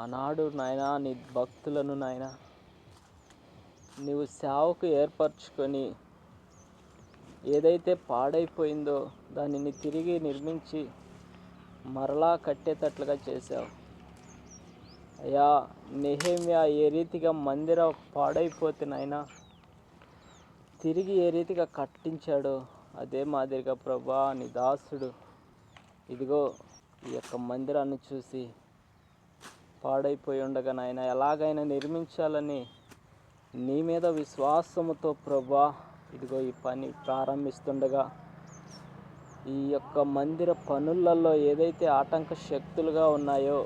ఆనాడు నాయనా నీ భక్తులను నాయనా నీవు సేవకు ఏర్పరచుకొని ఏదైతే పాడైపోయిందో దానిని తిరిగి నిర్మించి మరలా కట్టేటట్లుగా చేశావు అయ్యా. నెహెమ్యా ఏ రీతిగా మందిరం పాడైపోతే నాయనా తిరిగి ఏ రీతిగా కట్టించాడో అదే మాదిరిగా ప్రభా నీ దాసుడు ఇదిగో ఈ యొక్క మందిరాన్ని చూసి పాడైపోయి ఉండగా నాయన ఎలాగైనా నిర్మించాలని నీ మీద విశ్వాసముతో ప్రభా ఇదిగో ఈ పని ప్రారంభిస్తుండగా ఈ యొక్క మందిర పనులలో ఏదైతే ఆటంక శక్తులుగా ఉన్నాయో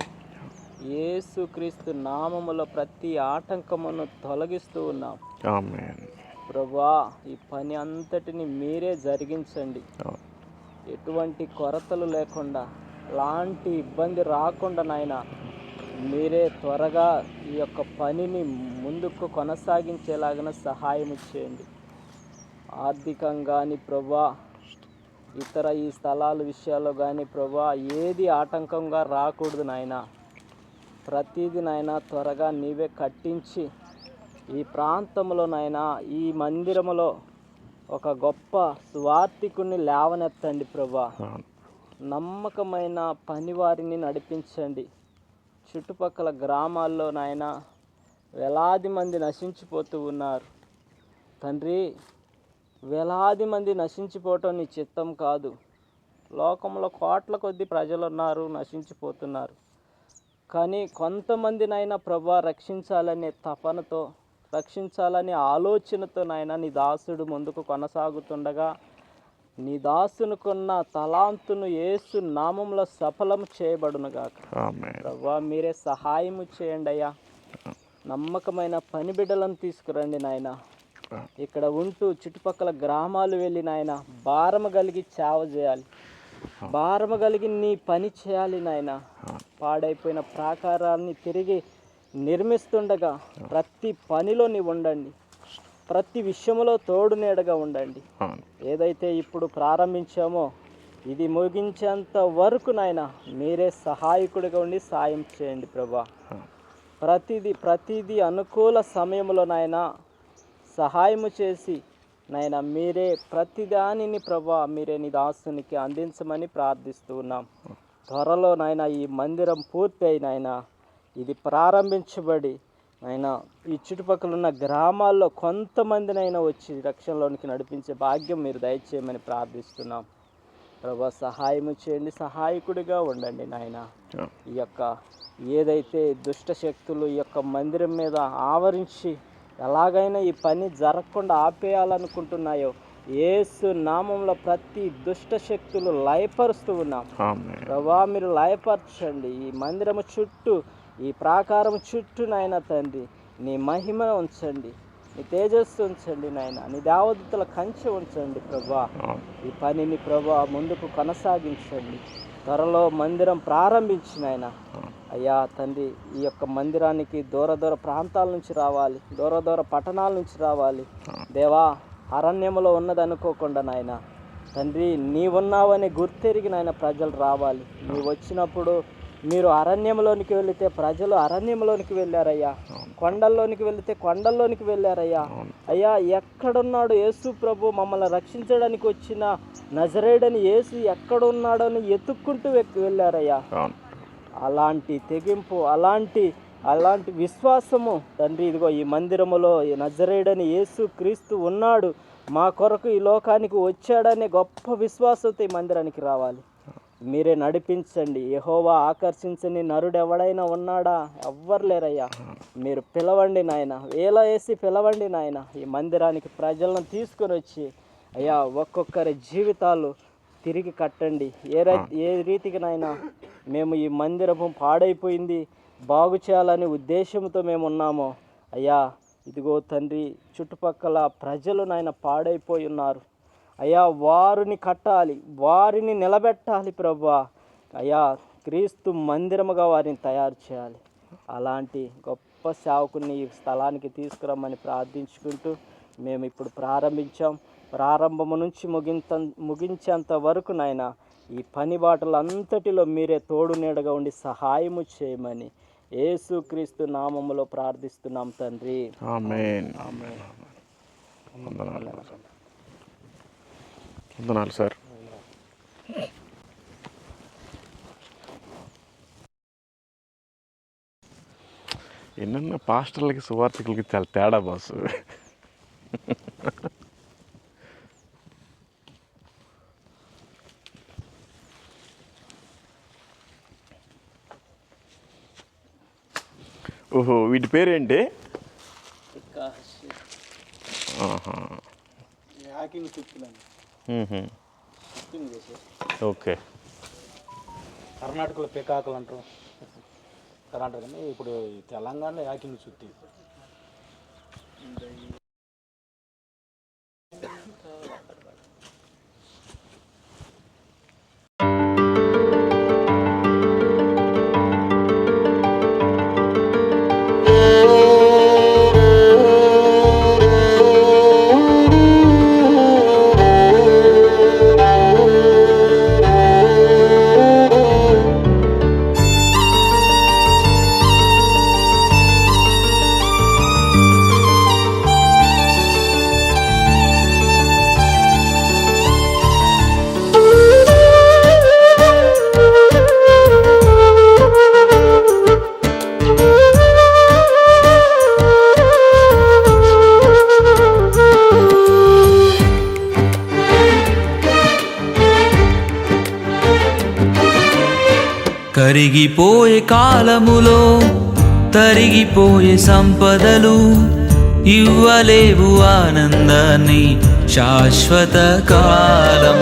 యేసుక్రీస్తు నామములో ప్రతి ఆటంకమును తొలగిస్తూ ఉన్నాం. ఆమేన్. ప్రభా ఈ పని అంతటిని మీరే జరిగించండి. ఎటువంటి కొరతలు లేకుండా, లాంటి ఇబ్బంది రాకుండా నాయన మీరే త్వరగా ఈ యొక్క పనిని ముందుకు కొనసాగించేలాగా సహాయం చేయండి. ఆర్థికంగా కానీ ప్రభా ఇతర ఈ స్థలాల విషయాల్లో కానీ ప్రభా ఏది ఆటంకంగా రాకూడదు నాయన. ప్రతిదీ నాయన త్వరగా నీవే కట్టించి ఈ ప్రాంతంలో నాయన ఈ మందిరములో ఒక గొప్ప స్వార్థికుని లేవనెత్తండి ప్రభా. నమ్మకమైన పనివారిని నడిపించండి. చుట్టుపక్కల గ్రామాల్లో నాయన వేలాది మంది నశించిపోతూ ఉన్నారు తండ్రి. వేలాది మంది నశించిపోవటం నీ చిత్తం కాదు. లోకంలో కోట్ల కొద్ది ప్రజలు ఉన్నారు, నశించిపోతున్నారు. కానీ కొంతమందినైనా ప్రభా రక్షించాలనే తపనతో, రక్షించాలనే ఆలోచనతో నాయన నీ దాసుడు ముందుకు కొనసాగుతుండగా నీ దాసునుకున్న తలాంతును యేసు నామంలో సఫలం చేయబడునుగాక. ప్రభా మీరే సహాయము చేయండి అయ్యా. నమ్మకమైన పని బిడ్డలను తీసుకురండి నాయన. ఇక్కడ ఉంటూ చుట్టుపక్కల గ్రామాలు వెళ్ళి నాయన భారము కలిగి సేవ చేయాలి, భారము కలిగి నీ పని చేయాలి నాయన. పాడైపోయిన ప్రాకారాన్ని తిరిగి నిర్మిస్తుండగా ప్రతి పనిలో నీవు ఉండండి, ప్రతి విషయంలో తోడు నీడగా ఉండండి. ఏదైతే ఇప్పుడు ప్రారంభించామో ఇది ముగించేంత వరకు నాయన మీరే సహాయకుడిగా ఉండి సాయం చేయండి ప్రభా. ప్రతిదీ అనుకూల సమయంలో నాయన సహాయము చేసి నాయన మీరే ప్రతిదానిని ప్రభా మీరే నీ దాసునికి అందించమని ప్రార్థిస్తూ ఉన్నాం. త్వరలో నాయన ఈ మందిరం పూర్తి అయిన ఆయన ఇది ప్రారంభించబడి ఆయన ఈ చుట్టుపక్కల ఉన్న గ్రామాల్లో కొంతమందినైనా వచ్చి రక్షణలోనికి నడిపించే భాగ్యం మీరు దయచేయమని ప్రార్థిస్తున్నాం ప్రభా. సహాయము చేయండి, సహాయకుడిగా ఉండండి నాయన. ఈ యొక్క ఏదైతే దుష్ట శక్తులు ఈ యొక్క మందిరం మీద ఆవరించి ఎలాగైనా ఈ పని జరగకుండా ఆపేయాలనుకుంటున్నాయో యేసు నామంలో ప్రతి దుష్ట శక్తులు లయపరుస్తూ ఉన్నాం ప్రభా. మీరు లయపరచండి. ఈ మందిరము చుట్టూ, ఈ ప్రాకారం చుట్టూ నాయన తండ్రి నీ మహిమను ఉంచండి, నీ తేజస్సు ఉంచండి నాయన, నీ దేవదూతల కంచె ఉంచండి ప్రభా. ఈ పనిని ప్రభా ముందుకు కొనసాగించండి. త్వరలో మందిరం ప్రారంభించిన ఆయన అయ్యా తండ్రి ఈ యొక్క మందిరానికి దూర ప్రాంతాల నుంచి రావాలి, దూర పట్టణాల నుంచి రావాలి దేవా. అరణ్యంలో ఉన్నది అనుకోకుండా నాయన తండ్రి నీవున్నావని గుర్తెరిగి నాయన ప్రజలు రావాలి. నీవు వచ్చినప్పుడు మీరు అరణ్యంలోనికి వెళితే ప్రజలు అరణ్యంలోనికి వెళ్ళారయ్యా, కొండల్లోనికి వెళితే కొండల్లోనికి వెళ్ళారయ్యా. అయ్యా ఎక్కడున్నాడు యేసు ప్రభు, మమ్మల్ని రక్షించడానికి వచ్చిన నజరేయుడని యేసు ఎక్కడున్నాడని ఎత్తుక్కుంటూ వెళ్ళారయ్యా. అలాంటి తెగింపు, అలాంటి విశ్వాసము తండ్రి ఇదిగో ఈ మందిరములో నజరేయుడని యేసు క్రీస్తు ఉన్నాడు, మా కొరకు ఈ లోకానికి వచ్చాడనే గొప్ప విశ్వాసంతో ఈ మందిరానికి రావాలి. మీరే నడిపించండి. యెహోవా ఆకర్షించని నరుడు ఎవడైనా ఉన్నాడా? ఎవ్వరు లేరయ్యా. మీరు పిలవండి నాయన, వేల వేసి పిలవండి నాయన. ఈ మందిరానికి ప్రజలను తీసుకొని వచ్చి అయ్యా ఒక్కొక్కరి జీవితాలు తిరిగి కట్టండి. ఏ రీతికి నాయన మేము ఈ మందిరము పాడైపోయింది బాగు చేయాలనే ఉద్దేశంతో మేము ఉన్నామో అయ్యా ఇదిగో తండ్రి చుట్టుపక్కల ప్రజలు నాయన పాడైపోయి ఉన్నారు అయ్యా. వారిని కట్టాలి, వారిని నిలబెట్టాలి ప్రభా. అయ్యా క్రీస్తు మందిరముగా వారిని తయారు చేయాలి. అలాంటి గొప్ప సేవకుని ఈ స్థలానికి తీసుకురమ్మని ప్రార్థించుకుంటూ మేము ఇప్పుడు ప్రారంభించాం. ప్రారంభము నుంచి ముగించేంత వరకు నాయన ఈ పని బాటలంతటిలో మీరే తోడు నీడగా ఉండి సహాయము చేయమని యేసుక్రీస్తు నామములో ప్రార్థిస్తున్నాం తండ్రి. ఆమేన్. వందనాలు సార్. ఎన్నన్నా పాస్టర్లకి సువార్థికులకి చాలా తేడా బాసు. ఓహో వీటి పేరేంటి? ఓకే. కర్ణాటకలో పెకాకులు అంటారు, కర్ణాటక కానీ ఇప్పుడు తెలంగాణలో యాకింగ్ చుట్టి. కరిగిపోయే కాలములో తరిగిపోయే సంపదలు ఇవ్వలేవు ఆనందాన్ని శాశ్వత కాలం.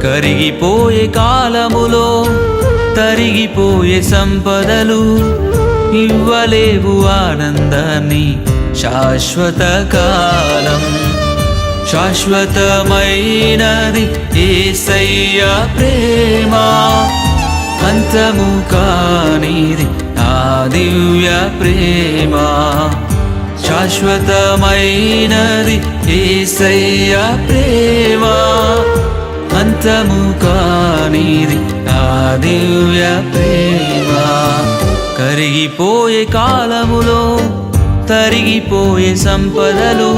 కరిగిపోయే కాలములో తరిగిపోయే సంపదలు ఇవ్వలేవు ఆనందాన్ని శాశ్వత కాలం. శాశ్వతమైనది యేసయ్య ప్రేమ, అంతము కానిది దివ్య ప్రేమ శాశ్వతమైనది యేసయ్య ప్రేమ అంతము కానిది ఆ దివ్య ప్రేమ కరిగిపోయే కాలములో తరిగిపోయే సంపదలు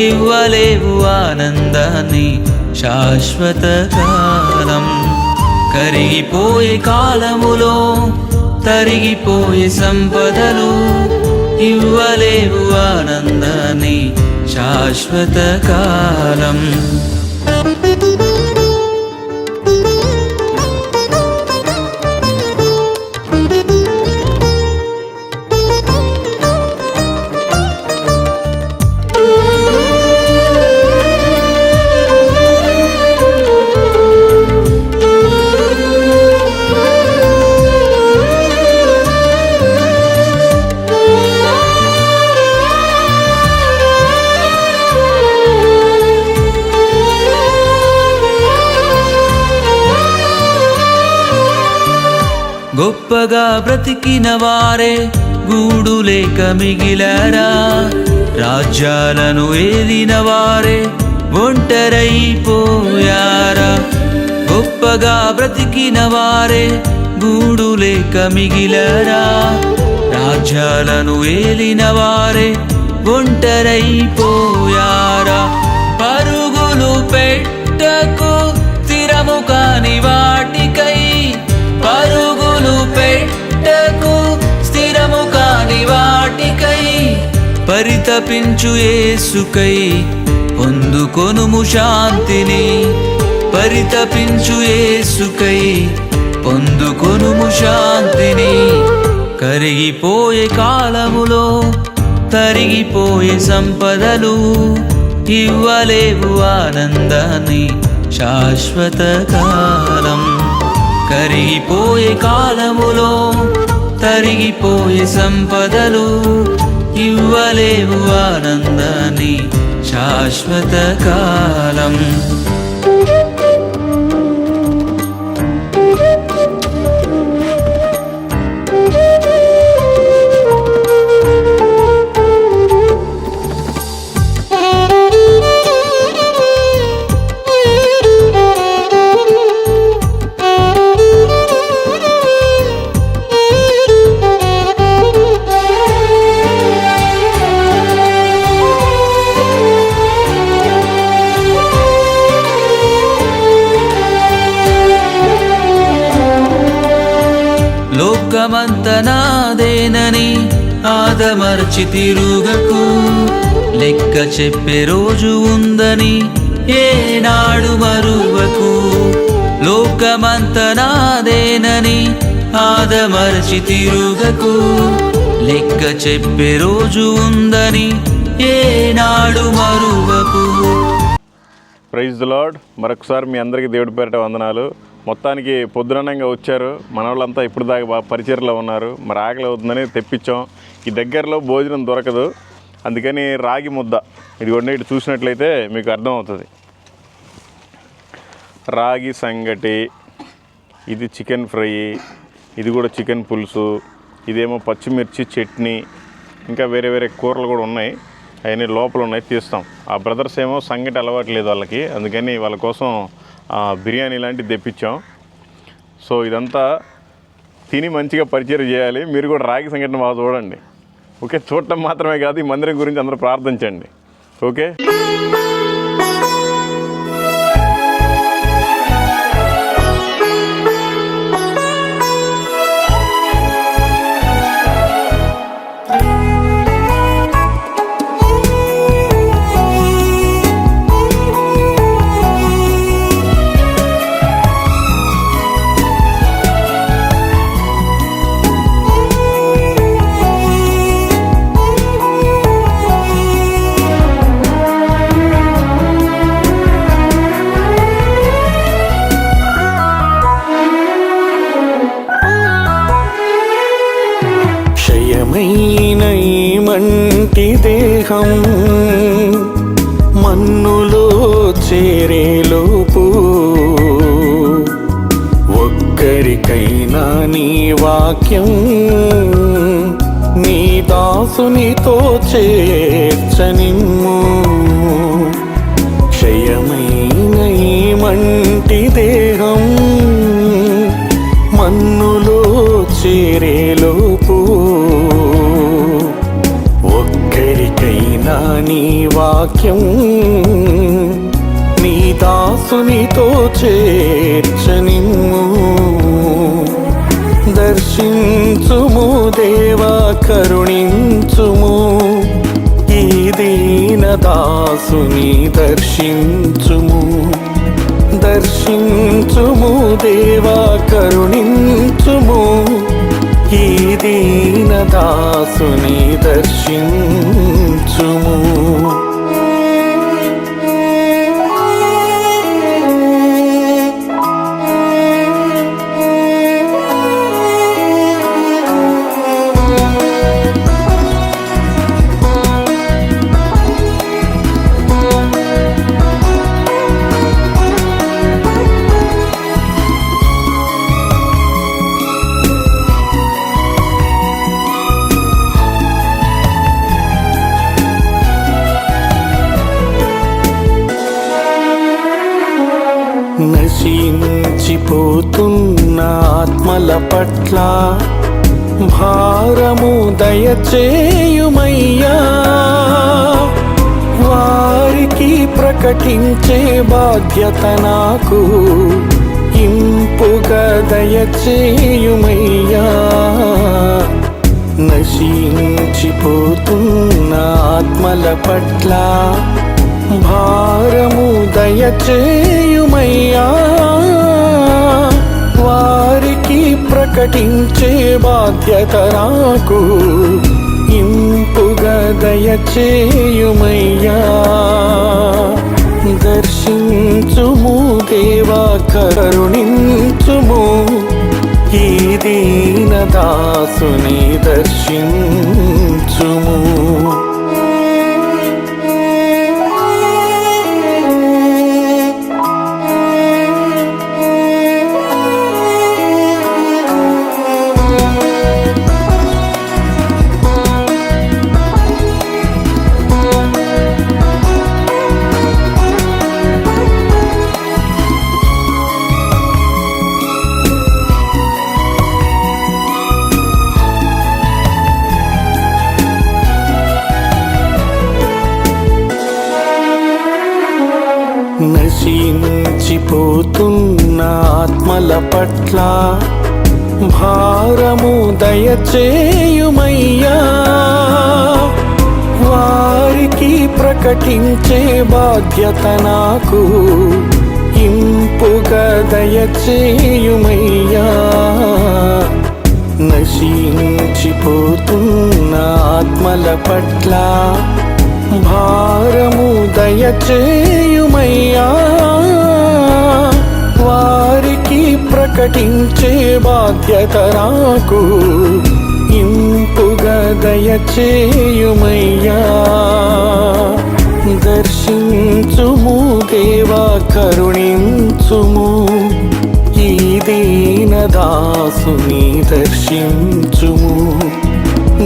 ఇవ్వలేవు ఆనందాన్ని శాశ్వత కాలం కరిగిపోయే కాలములో తరిగిపోయే సంపదలు ఇవ్వలేవు ఆనందాన్ని శాశ్వత కాలం గొప్పగా బ్రతికిన వారే గూడు లేక మిగిలారా రాజ్యాలను ఏలిన వారే ఒంటరైపోయారా గొప్పగా బ్రతికిన వారే గూడు లేక మిగిలారా రాజ్యాలను ఏలిన వారే ఒంటరైపోయారా పరుగులు పెట్టకు స్థిరము కాని వాటికై పరుగులు పెట్టకు స్థిరము కాని వాటికై పరితపించు యేసుకై పొందుకొనుము శాంతిని పరితపించు యేసుకై పొందుకొనుము శాంతిని కరిగిపోయే కాలములో తరిగిపోయే సంపదలు ఇవ్వలేవు ఆనందాన్ని శాశ్వత కాలం కరిగిపోయే కాలములో తరిగిపోయే సంపదలు ఇవ్వలేవు ఆనందాన్ని శాశ్వత కాలం లోకమంత నాదేనని ఆదమర్చి తిరుగకు లెక్క చెప్పే రోజు ఉందని ఏనాడు మరువకు లోకమంత నాదేనని ఆదమర్చి తిరుగకు లెక్క చెప్పే రోజు ఉందని ఏనాడు మరువకు. Praise the Lord. మరొకసారి మీ అందరికీ దేవుడి పేరిట వందనాలు. మొత్తానికి పొద్దునంగా వచ్చారు, మన వాళ్ళంతా ఇప్పుడు దాకా బాగా పరిచయలో ఉన్నారు. మరి ఆకలి అవుతుందని తెప్పించాం. ఈ దగ్గరలో భోజనం దొరకదు, అందుకని రాగి ముద్ద ఇదిగోండి, ఇటు చూసినట్లయితే మీకు అర్థమవుతుంది. రాగి సంగటి, ఇది చికెన్ ఫ్రై, ఇది కూడా చికెన్ పులుసు, ఇదేమో పచ్చిమిర్చి చట్నీ, ఇంకా వేరే వేరే కూరలు కూడా ఉన్నాయి. అవన్నీ లోపల ఉన్నాయి, తీస్తాం. ఆ బ్రదర్స్ ఏమో సంగటి అలవాటు లేదు వాళ్ళకి, అందుకని వాళ్ళ కోసం బిర్యానీ లాంటివి తెప్పించాం. సో ఇదంతా తిని మంచిగా పరిచయం చేయాలి. మీరు కూడా రాగి సంగటిని బాగా చూడండి. ఓకే, చూడటం మాత్రమే కాదు, ఈ మందిరం గురించి అందరూ ప్రార్థించండి. ఓకే. మంటి దేహం మన్నులో చేరేలోపు ఒక్కరి ఒక్కరికైనా నీ వాక్యం నీ దాసునితో చేర్చనిమ్ము. క్షయమైన ఈ మంటి దేహం మన్నులో చేరేలోపు ఒక్కరికైనా నీ వాక్యం నీ దాసునితో చేర్చనిమ్ము. దర్శించుము దేవా కరుణించుము ఈ దీన దాసుని దర్శించుము. దర్శించుము దేవా కరుణించుము ఈ దీన దాసుని దర్శించుము. నశించిపోతున్న ఆత్మల పట్ల భారము దయచేయుమయ్యా. వారికి ప్రకటించే బాధ్యత నాకు ఇంపుగా దయచేయుమయ్యా. నశించిపోతున్న ఆత్మల పట్ల భారము దయచేయుమయ్యా. వారికి ప్రకటించే బాధ్యత నాకు ఇంపుగా దయచేయుమయ్యా. దర్శించుము దేవా కరుణించుము ఈ దీన దాసుని దర్శించుము. నశించిపోతున్న ఆత్మల పట్ల భారము దయచేయుమయ్యా. వారికి ప్రకటించే బాధ్యత నాకు ఇంపుగా దయచేయుమయ్యా. నశించిపోతున్న ఆత్మల పట్ల భారము దయచేయుమయ్యా. వారికి ప్రకటించే బాధ్యత నాకు ఇంపుగా దయచేయుమయ్యా. దర్శించుము దేవా కరుణించుము ఈ దీన దాసుని దర్శించుము.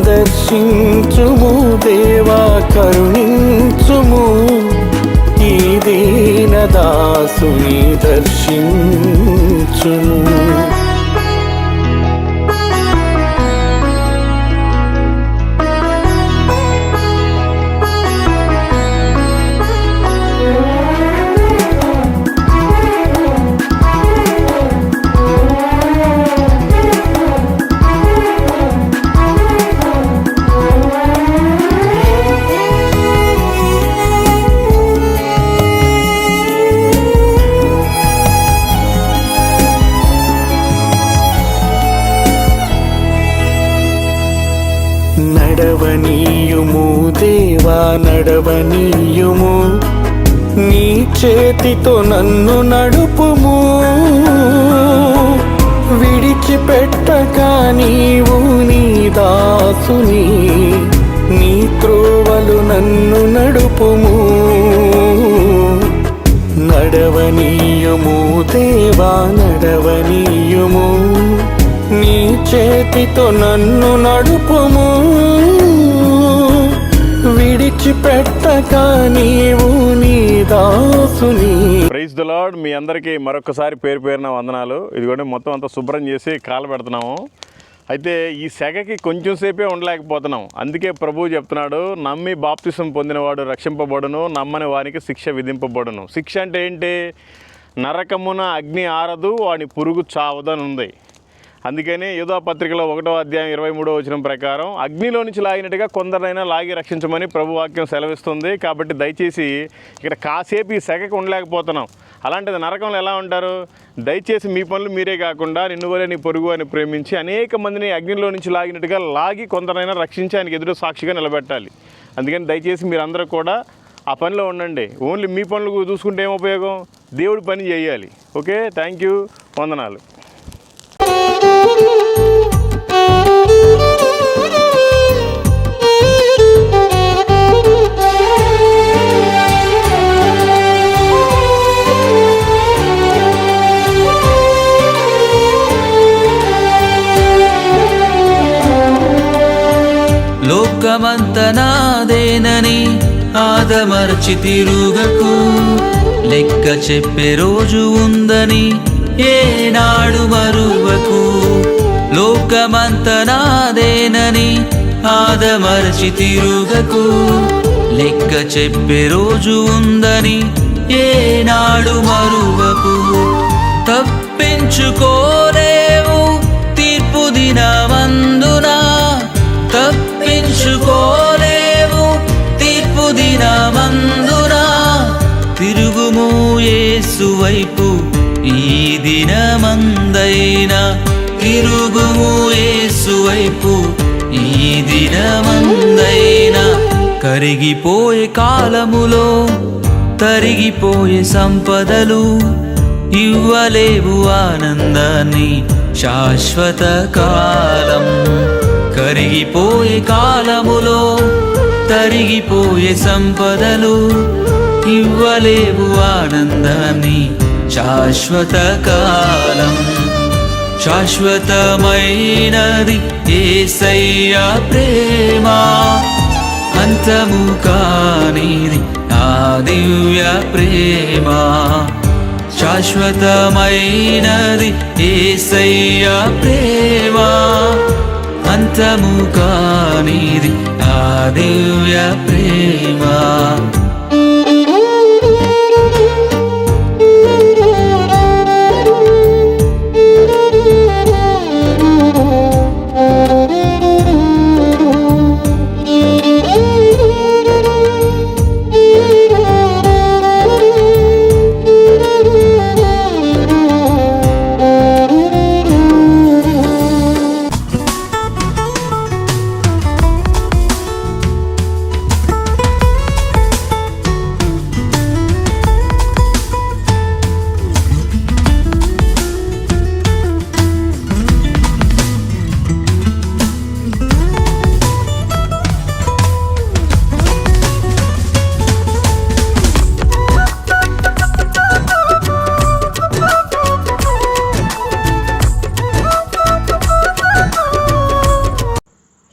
దర్శించుము దేవా కరుణించుము ఈ దీన దాసుని దర్శించుము. నడవనీయుము దేవా నడవనీయుము నీ చేతితో నన్ను నడుపుము. విడిచిపెట్టక నీవు నీ దాసుని నీ త్రోవలు నన్ను నడుపుము. నడవనీయుము దేవా నడవనీయుము, నీ చేతితో నన్ను నడుపుము, విడిచిపెట్టక నీవు నీ దాసుని. Praise the lord. మీ అందరికీ మరొకసారి పేరు పేరున వందనాలు. ఇదిగోండి మొత్తం అంతా శుభ్రం చేసి కాలు పెడుతున్నాము. అయితే ఈ సెగకి కొంచెం సేపే ఉండలేకపోతున్నాం. అందుకే ప్రభువు చెప్తున్నాడు, నమ్మి బాప్తిసం పొందినవాడు రక్షింపబడును, నమ్మని వానికి శిక్ష విధింపబడును. శిక్ష అంటే ఏంటి? నరకమున అగ్ని ఆరదు, వాని పురుగు చావదని ఉంది. అందుకని యూదా పత్రికలో 1వ అధ్యాయం 23వ వచనం ప్రకారం అగ్నిలో నుంచి లాగినట్టుగా కొందరైనా లాగి రక్షించమని ప్రభు వాక్యం సెలవిస్తుంది. కాబట్టి దయచేసి ఇక్కడ కాసేపు ఈ సెగకి ఉండలేకపోతున్నాం. అలాంటిది నరకంలో ఎలా ఉంటారు? దయచేసి మీ పనులు మీరే కాకుండా నిన్ను వలె నీ పొరుగు అని ప్రేమించి అనేక మందిని అగ్నిలో నుంచి లాగినట్టుగా లాగి కొందరైనా రక్షించి ఆయనకి ఎదురు సాక్షిగా నిలబెట్టాలి. అందుకని దయచేసి మీరందరూ కూడా ఆ పనిలో ఉండండి. ఓన్లీ మీ పనులు చూసుకుంటే ఏం ఉపయోగం? దేవుడి పని చేయాలి. ఓకే, థ్యాంక్ యూ, వందనాలు. లోకమంత నాదేనని ఆదమర్చి తిరుగకు, లెక్క చెప్పే రోజు ఉందని ఏనాడు మరువకు. లోకమంత నాదేనని ఆదమర్చి తిరుగకు, లెక్క చెప్పే రోజు ఉందని ఏనాడు మరువకు. తప్పించుకోలేవు తీర్పు దినమందున, తప్పించుకోలేవు తీర్పు దినమందున. తిరుగుము యేసు వైపు ఈ దినమందైనా, తిరుగుము యేసు వైపు ఈ దినమందైనా. కరిగిపోయే కాలములో తరిగిపోయే సంపదలు ఇవ్వలేవు ఆనందాన్ని శాశ్వత కాలం. కరిగిపోయే కాలములో తరిగిపోయే సంపదలు ఇవ్వలేవు ఆనందాన్ని శాశ్వత కాలం. శాశ్వతమైనది యేసయ్య ప్రేమ, అంతము కానిది ఆ దివ్య ప్రేమ. శాశ్వతమైనది యేసయ్య ప్రేమ, అంతము కానిది ఆ దివ్య ప్రేమ.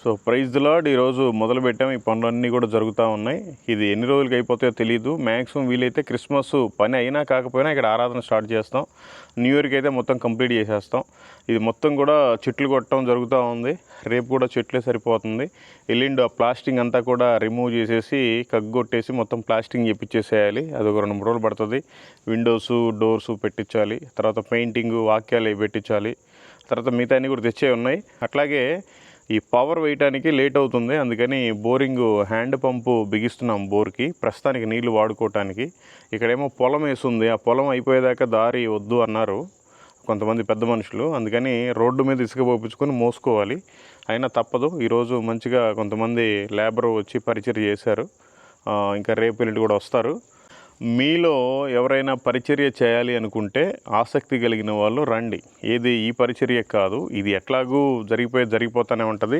So praise the Lord. ఈరోజు మొదలు పెట్టాము. ఈ పనులన్నీ కూడా జరుగుతూ ఉన్నాయి. ఇది ఎన్ని రోజులకి అయిపోతాయో తెలియదు. మ్యాక్సిమం వీలైతే క్రిస్మస్ పని అయినా కాకపోయినా ఇక్కడ ఆరాధన స్టార్ట్ చేస్తాం. న్యూ ఇయర్కి అయితే మొత్తం కంప్లీట్ చేసేస్తాం. ఇది మొత్తం కూడా చెట్లు కొట్టడం జరుగుతూ ఉంది. రేపు కూడా చెట్లే సరిపోతుంది. ఎల్లుండి ఆ ప్లాస్టింగ్ అంతా కూడా రిమూవ్ చేసేసి కగ్గొట్టేసి మొత్తం ప్లాస్టింగ్ చేపించేసేయాలి. అది ఒక 2-3 రోజులు పడుతుంది. విండోసు డోర్సు పెట్టించాలి. తర్వాత పెయింటింగ్ వాక్యాలు అవి పెట్టించాలి. తర్వాత మిగతా అన్నీ కూడా తెచ్చే ఉన్నాయి. అట్లాగే ఈ పవర్ వేయటానికి లేట్ అవుతుంది. అందుకని బోరింగ్ హ్యాండ్ పంపు బిగిస్తున్నాం బోర్కి, ప్రస్తుతానికి నీళ్లు వాడుకోవటానికి. ఇక్కడేమో పొలం వేస్తుంది. ఆ పొలం అయిపోయేదాకా దారి వద్దు అన్నారు కొంతమంది పెద్ద మనుషులు. అందుకని రోడ్డు మీద ఇసుక పోపించుకొని మోసుకోవాలి. అయినా తప్పదు. ఈరోజు మంచిగా కొంతమంది లేబర్ వచ్చి పరిచర్య చేశారు. ఇంకా రేపు ఎల్లుండి కూడా వస్తారు. మీలో ఎవరైనా పరిచర్య చేయాలి అనుకుంటే ఆసక్తి కలిగిన వాళ్ళు రండి. ఏది ఈ పరిచర్య కాదు, ఇది ఎట్లాగూ జరిగిపోతూనే ఉంటుంది.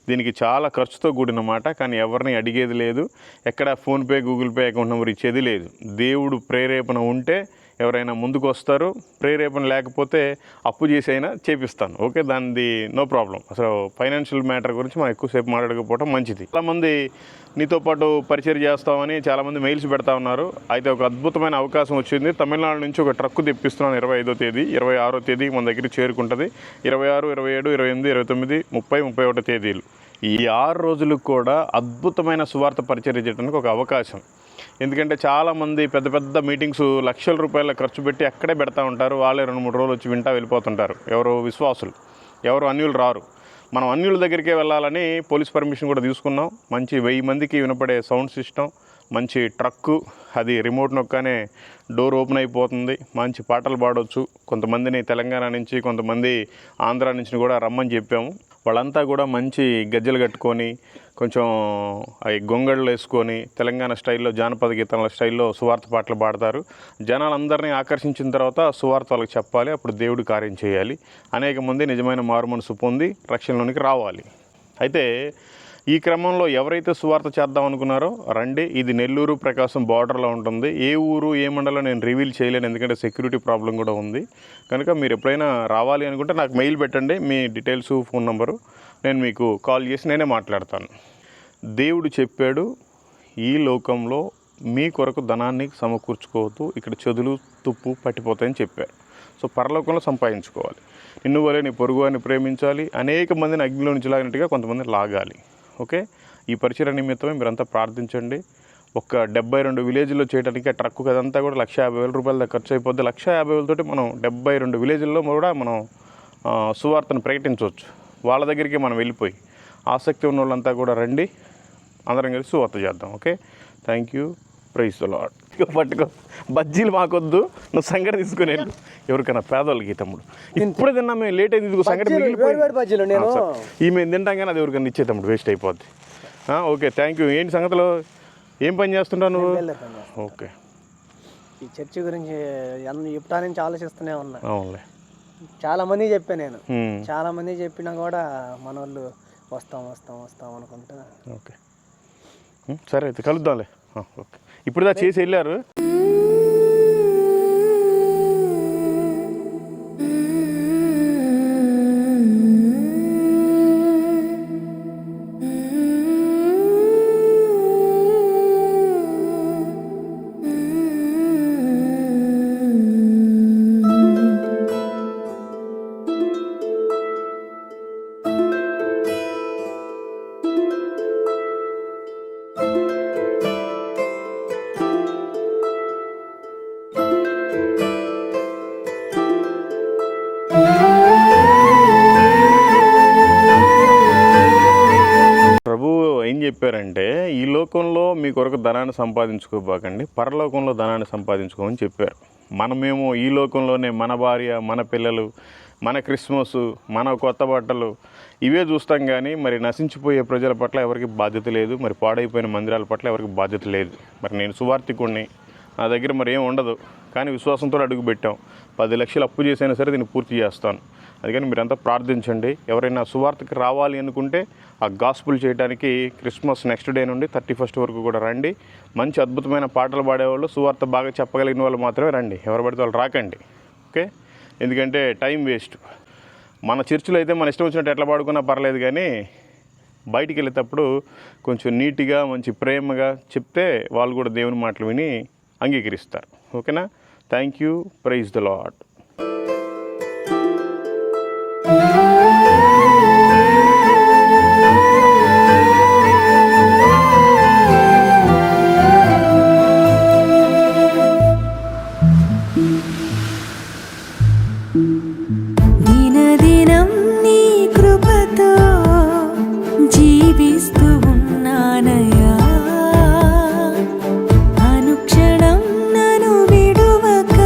దీనికి చాలా ఖర్చుతో కూడిన మాట. కానీ ఎవరిని అడిగేది లేదు. ఎక్కడ PhonePe Google pay account number ఇచ్చేది లేదు. దేవుడు ప్రేరేపణ ఉంటే ఎవరైనా ముందుకు వస్తారు, ప్రేరేపణ లేకపోతే అప్పు చేసి అయినా చేపిస్తాను. ఓకే, దానిది నో ప్రాబ్లం. అసలు ఫైనాన్షియల్ మ్యాటర్ గురించి మనం ఎక్కువసేపు మాట్లాడకపోవడం మంచిది. చాలామంది నీతో పాటు పరిచయం చేస్తామని చాలామంది మెయిల్స్ పెడతా ఉన్నారు. అయితే ఒక అద్భుతమైన అవకాశం వచ్చింది. తమిళనాడు నుంచి ఒక ట్రక్కు తెప్పిస్తున్నాను 25వ తేదీ, 26వ తేదీ మన దగ్గరికి చేరుకుంటుంది. 26, 27, 28, 29, 30, 31 తేదీలు ఈ 6 రోజులకు కూడా అద్భుతమైన సువార్త పరిచర్య చేయడానికి ఒక అవకాశం. ఎందుకంటే చాలామంది పెద్ద పెద్ద మీటింగ్స్ లక్షల రూపాయల ఖర్చు పెట్టి అక్కడే పెడతా ఉంటారు. వాళ్ళే 2-3 రోజులు వచ్చి వింటా వెళ్ళిపోతుంటారు. ఎవరు విశ్వాసులు, ఎవరు అన్యులు రారు. మనం అన్యుల దగ్గరికే వెళ్ళాలని పోలీస్ పర్మిషన్ కూడా తీసుకున్నాం. మంచి 1000 మందికి వినపడే సౌండ్ సిస్టమ్, మంచి ట్రక్కు, అది రిమోట్ నొక్కనే డోర్ ఓపెన్ అయిపోతుంది. మంచి పాటలు పాడవచ్చు. కొంతమందిని తెలంగాణ నుంచి, కొంతమంది ఆంధ్ర నుంచి కూడా రమ్మని చెప్పాము. వాళ్ళంతా కూడా మంచి గజ్జలు కట్టుకొని, కొంచెం అవి గొంగళ్ళు వేసుకొని, తెలంగాణ స్టైల్లో, జానపద గీతాల స్టైల్లో సువార్త పాటలు పాడతారు. జనాలందరినీ ఆకర్షించిన తర్వాత సువార్త వాళ్ళకి చెప్పాలి. అప్పుడు దేవుడు కార్యం చేయాలి. అనేక మంది నిజమైన మారుమనసు పొంది రక్షణలోనికి రావాలి. అయితే ఈ క్రమంలో ఎవరైతే సువార్త చేద్దాం అనుకున్నారో రండి. ఇది నెల్లూరు ప్రకాశం బార్డర్లో ఉంటుంది. ఏ ఊరు ఏ మండలం నేను రివీల్ చేయలేను, ఎందుకంటే సెక్యూరిటీ ప్రాబ్లం కూడా ఉంది. కనుక మీరు ఎప్పుడైనా రావాలి అనుకుంటే నాకు మెయిల్ పెట్టండి, మీ డీటెయిల్స్, ఫోన్ నెంబరు, నేను మీకు కాల్ చేసి నేనే మాట్లాడతాను. దేవుడు చెప్పాడు, ఈ లోకంలో మీ కొరకు ధనాన్ని సమకూర్చుకోవద్దు, ఇక్కడ చెదులు తుప్పు పట్టిపోతాయని చెప్పారు. సో పరలోకంలో సంపాదించుకోవాలి. నిన్ను వలే నీ పొరుగు అని ప్రేమించాలి. అనేక మందిని అగ్నిలో నుంచి లాగినట్టుగా కొంతమంది లాగాలి. ఓకే, ఈ పరిచయ నిమిత్తమే మీరంతా ప్రార్థించండి. ఒక 72 విలేజ్లో చేయడానికి ఆ ట్రక్కు కదంతా కూడా 1,50,000 రూపాయల దాకా ఖర్చు అయిపోద్ది. 1,50,000 తోటి మనం 72 విలేజ్ల్లో కూడా మనం సువార్తను ప్రకటించవచ్చు. వాళ్ళ దగ్గరికి మనం వెళ్ళిపోయి ఆసక్తి ఉన్న వాళ్ళంతా కూడా రండి, అందరం కలిసి సువార్త చేద్దాం. Okay, thank you, praise the Lord. పట్టుకో, బజ్జీలు మాకొద్దు, నువ్వు సంగటి తీసుకుని వెళ్ళు. ఎవరికైనా పేదవాళ్ళకి తమ్ముడు ఇప్పుడే తిన్నా, మేము లేట్ అయింది, ఇదిగో సంగటి ఈమె తింటాం కానీ అది ఎవరికైనా ఇచ్చే తమ్ముడు, వేస్ట్ అయిపోద్ది. Okay, thank you. ఏంటి సంగతిలో, ఏం పని చేస్తుంటావు నువ్వు? ఓకే, ఈ చర్చి గురించి ఎప్పటి నుంచి ఆలోచిస్తూనే ఉన్నా. అవునులే, చాలా మంది చెప్పా నేను, చాలా మంది చెప్పినా కూడా మన వాళ్ళు వస్తాం అనుకుంటా. ఓకే, సరే అయితే కలుద్దాంలే. ఓకే, ఇప్పుడు దా చేసి వెళ్ళారు. చెప్పారంటే ఈ లోకంలో మీ కొరకు ధనాన్ని సంపాదించుకోబాకండి, పరలోకంలో ధనాన్ని సంపాదించుకోమని చెప్పారు. మనమేమో ఈ లోకంలోనే మన భార్య, మన పిల్లలు, మన క్రిస్మస్, మన కొత్త బట్టలు ఇవే చూస్తాం. కానీ మరి నశించిపోయే ప్రజల పట్ల ఎవరికి బాధ్యత లేదు, మరి పాడైపోయిన మందిరాల పట్ల ఎవరికి బాధ్యత లేదు. మరి నేను సువార్థికుడిని, నా దగ్గర మరి ఏం ఉండదు, కానీ విశ్వాసంతో అడుగు పెట్టాం. 10 లక్షలు అప్పు చేసైనా సరే దీన్ని పూర్తి చేస్తాను. అందుకని మీరంతా ప్రార్థించండి. ఎవరైనా సువార్తకి రావాలి అనుకుంటే ఆ గాస్పుల్ చేయడానికి క్రిస్మస్ నెక్స్ట్ డే నుండి 31st వరకు కూడా రండి. మంచి అద్భుతమైన పాటలు పాడేవాళ్ళు, సువార్త బాగా చెప్పగలిగిన వాళ్ళు మాత్రమే రండి. ఎవరు పడితే వాళ్ళు రాకండి. ఓకే, ఎందుకంటే టైం వేస్ట్. మన చర్చిలో అయితే మన ఇష్టం వచ్చినట్టు ఎట్లా పాడుకున్నా పర్లేదు, కానీ బయటికి వెళ్ళేటప్పుడు కొంచెం నీట్గా మంచి ప్రేమగా చెప్తే వాళ్ళు కూడా దేవుని మాటలు విని అంగీకరిస్తారు. ఓకేనా, thank you, praise the Lord. దినదినం నీ కృపతో జీవిస్తూ ఉన్నానయ్యా, అనుక్షణం నన్ను విడువక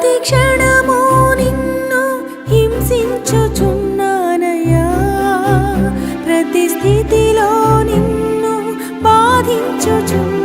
ప్రతి క్షణము నిన్ను హింసించుచున్నానయ్యా, ప్రతి స్థితిలో నిన్ను బాధించుచున్నానయ్యా.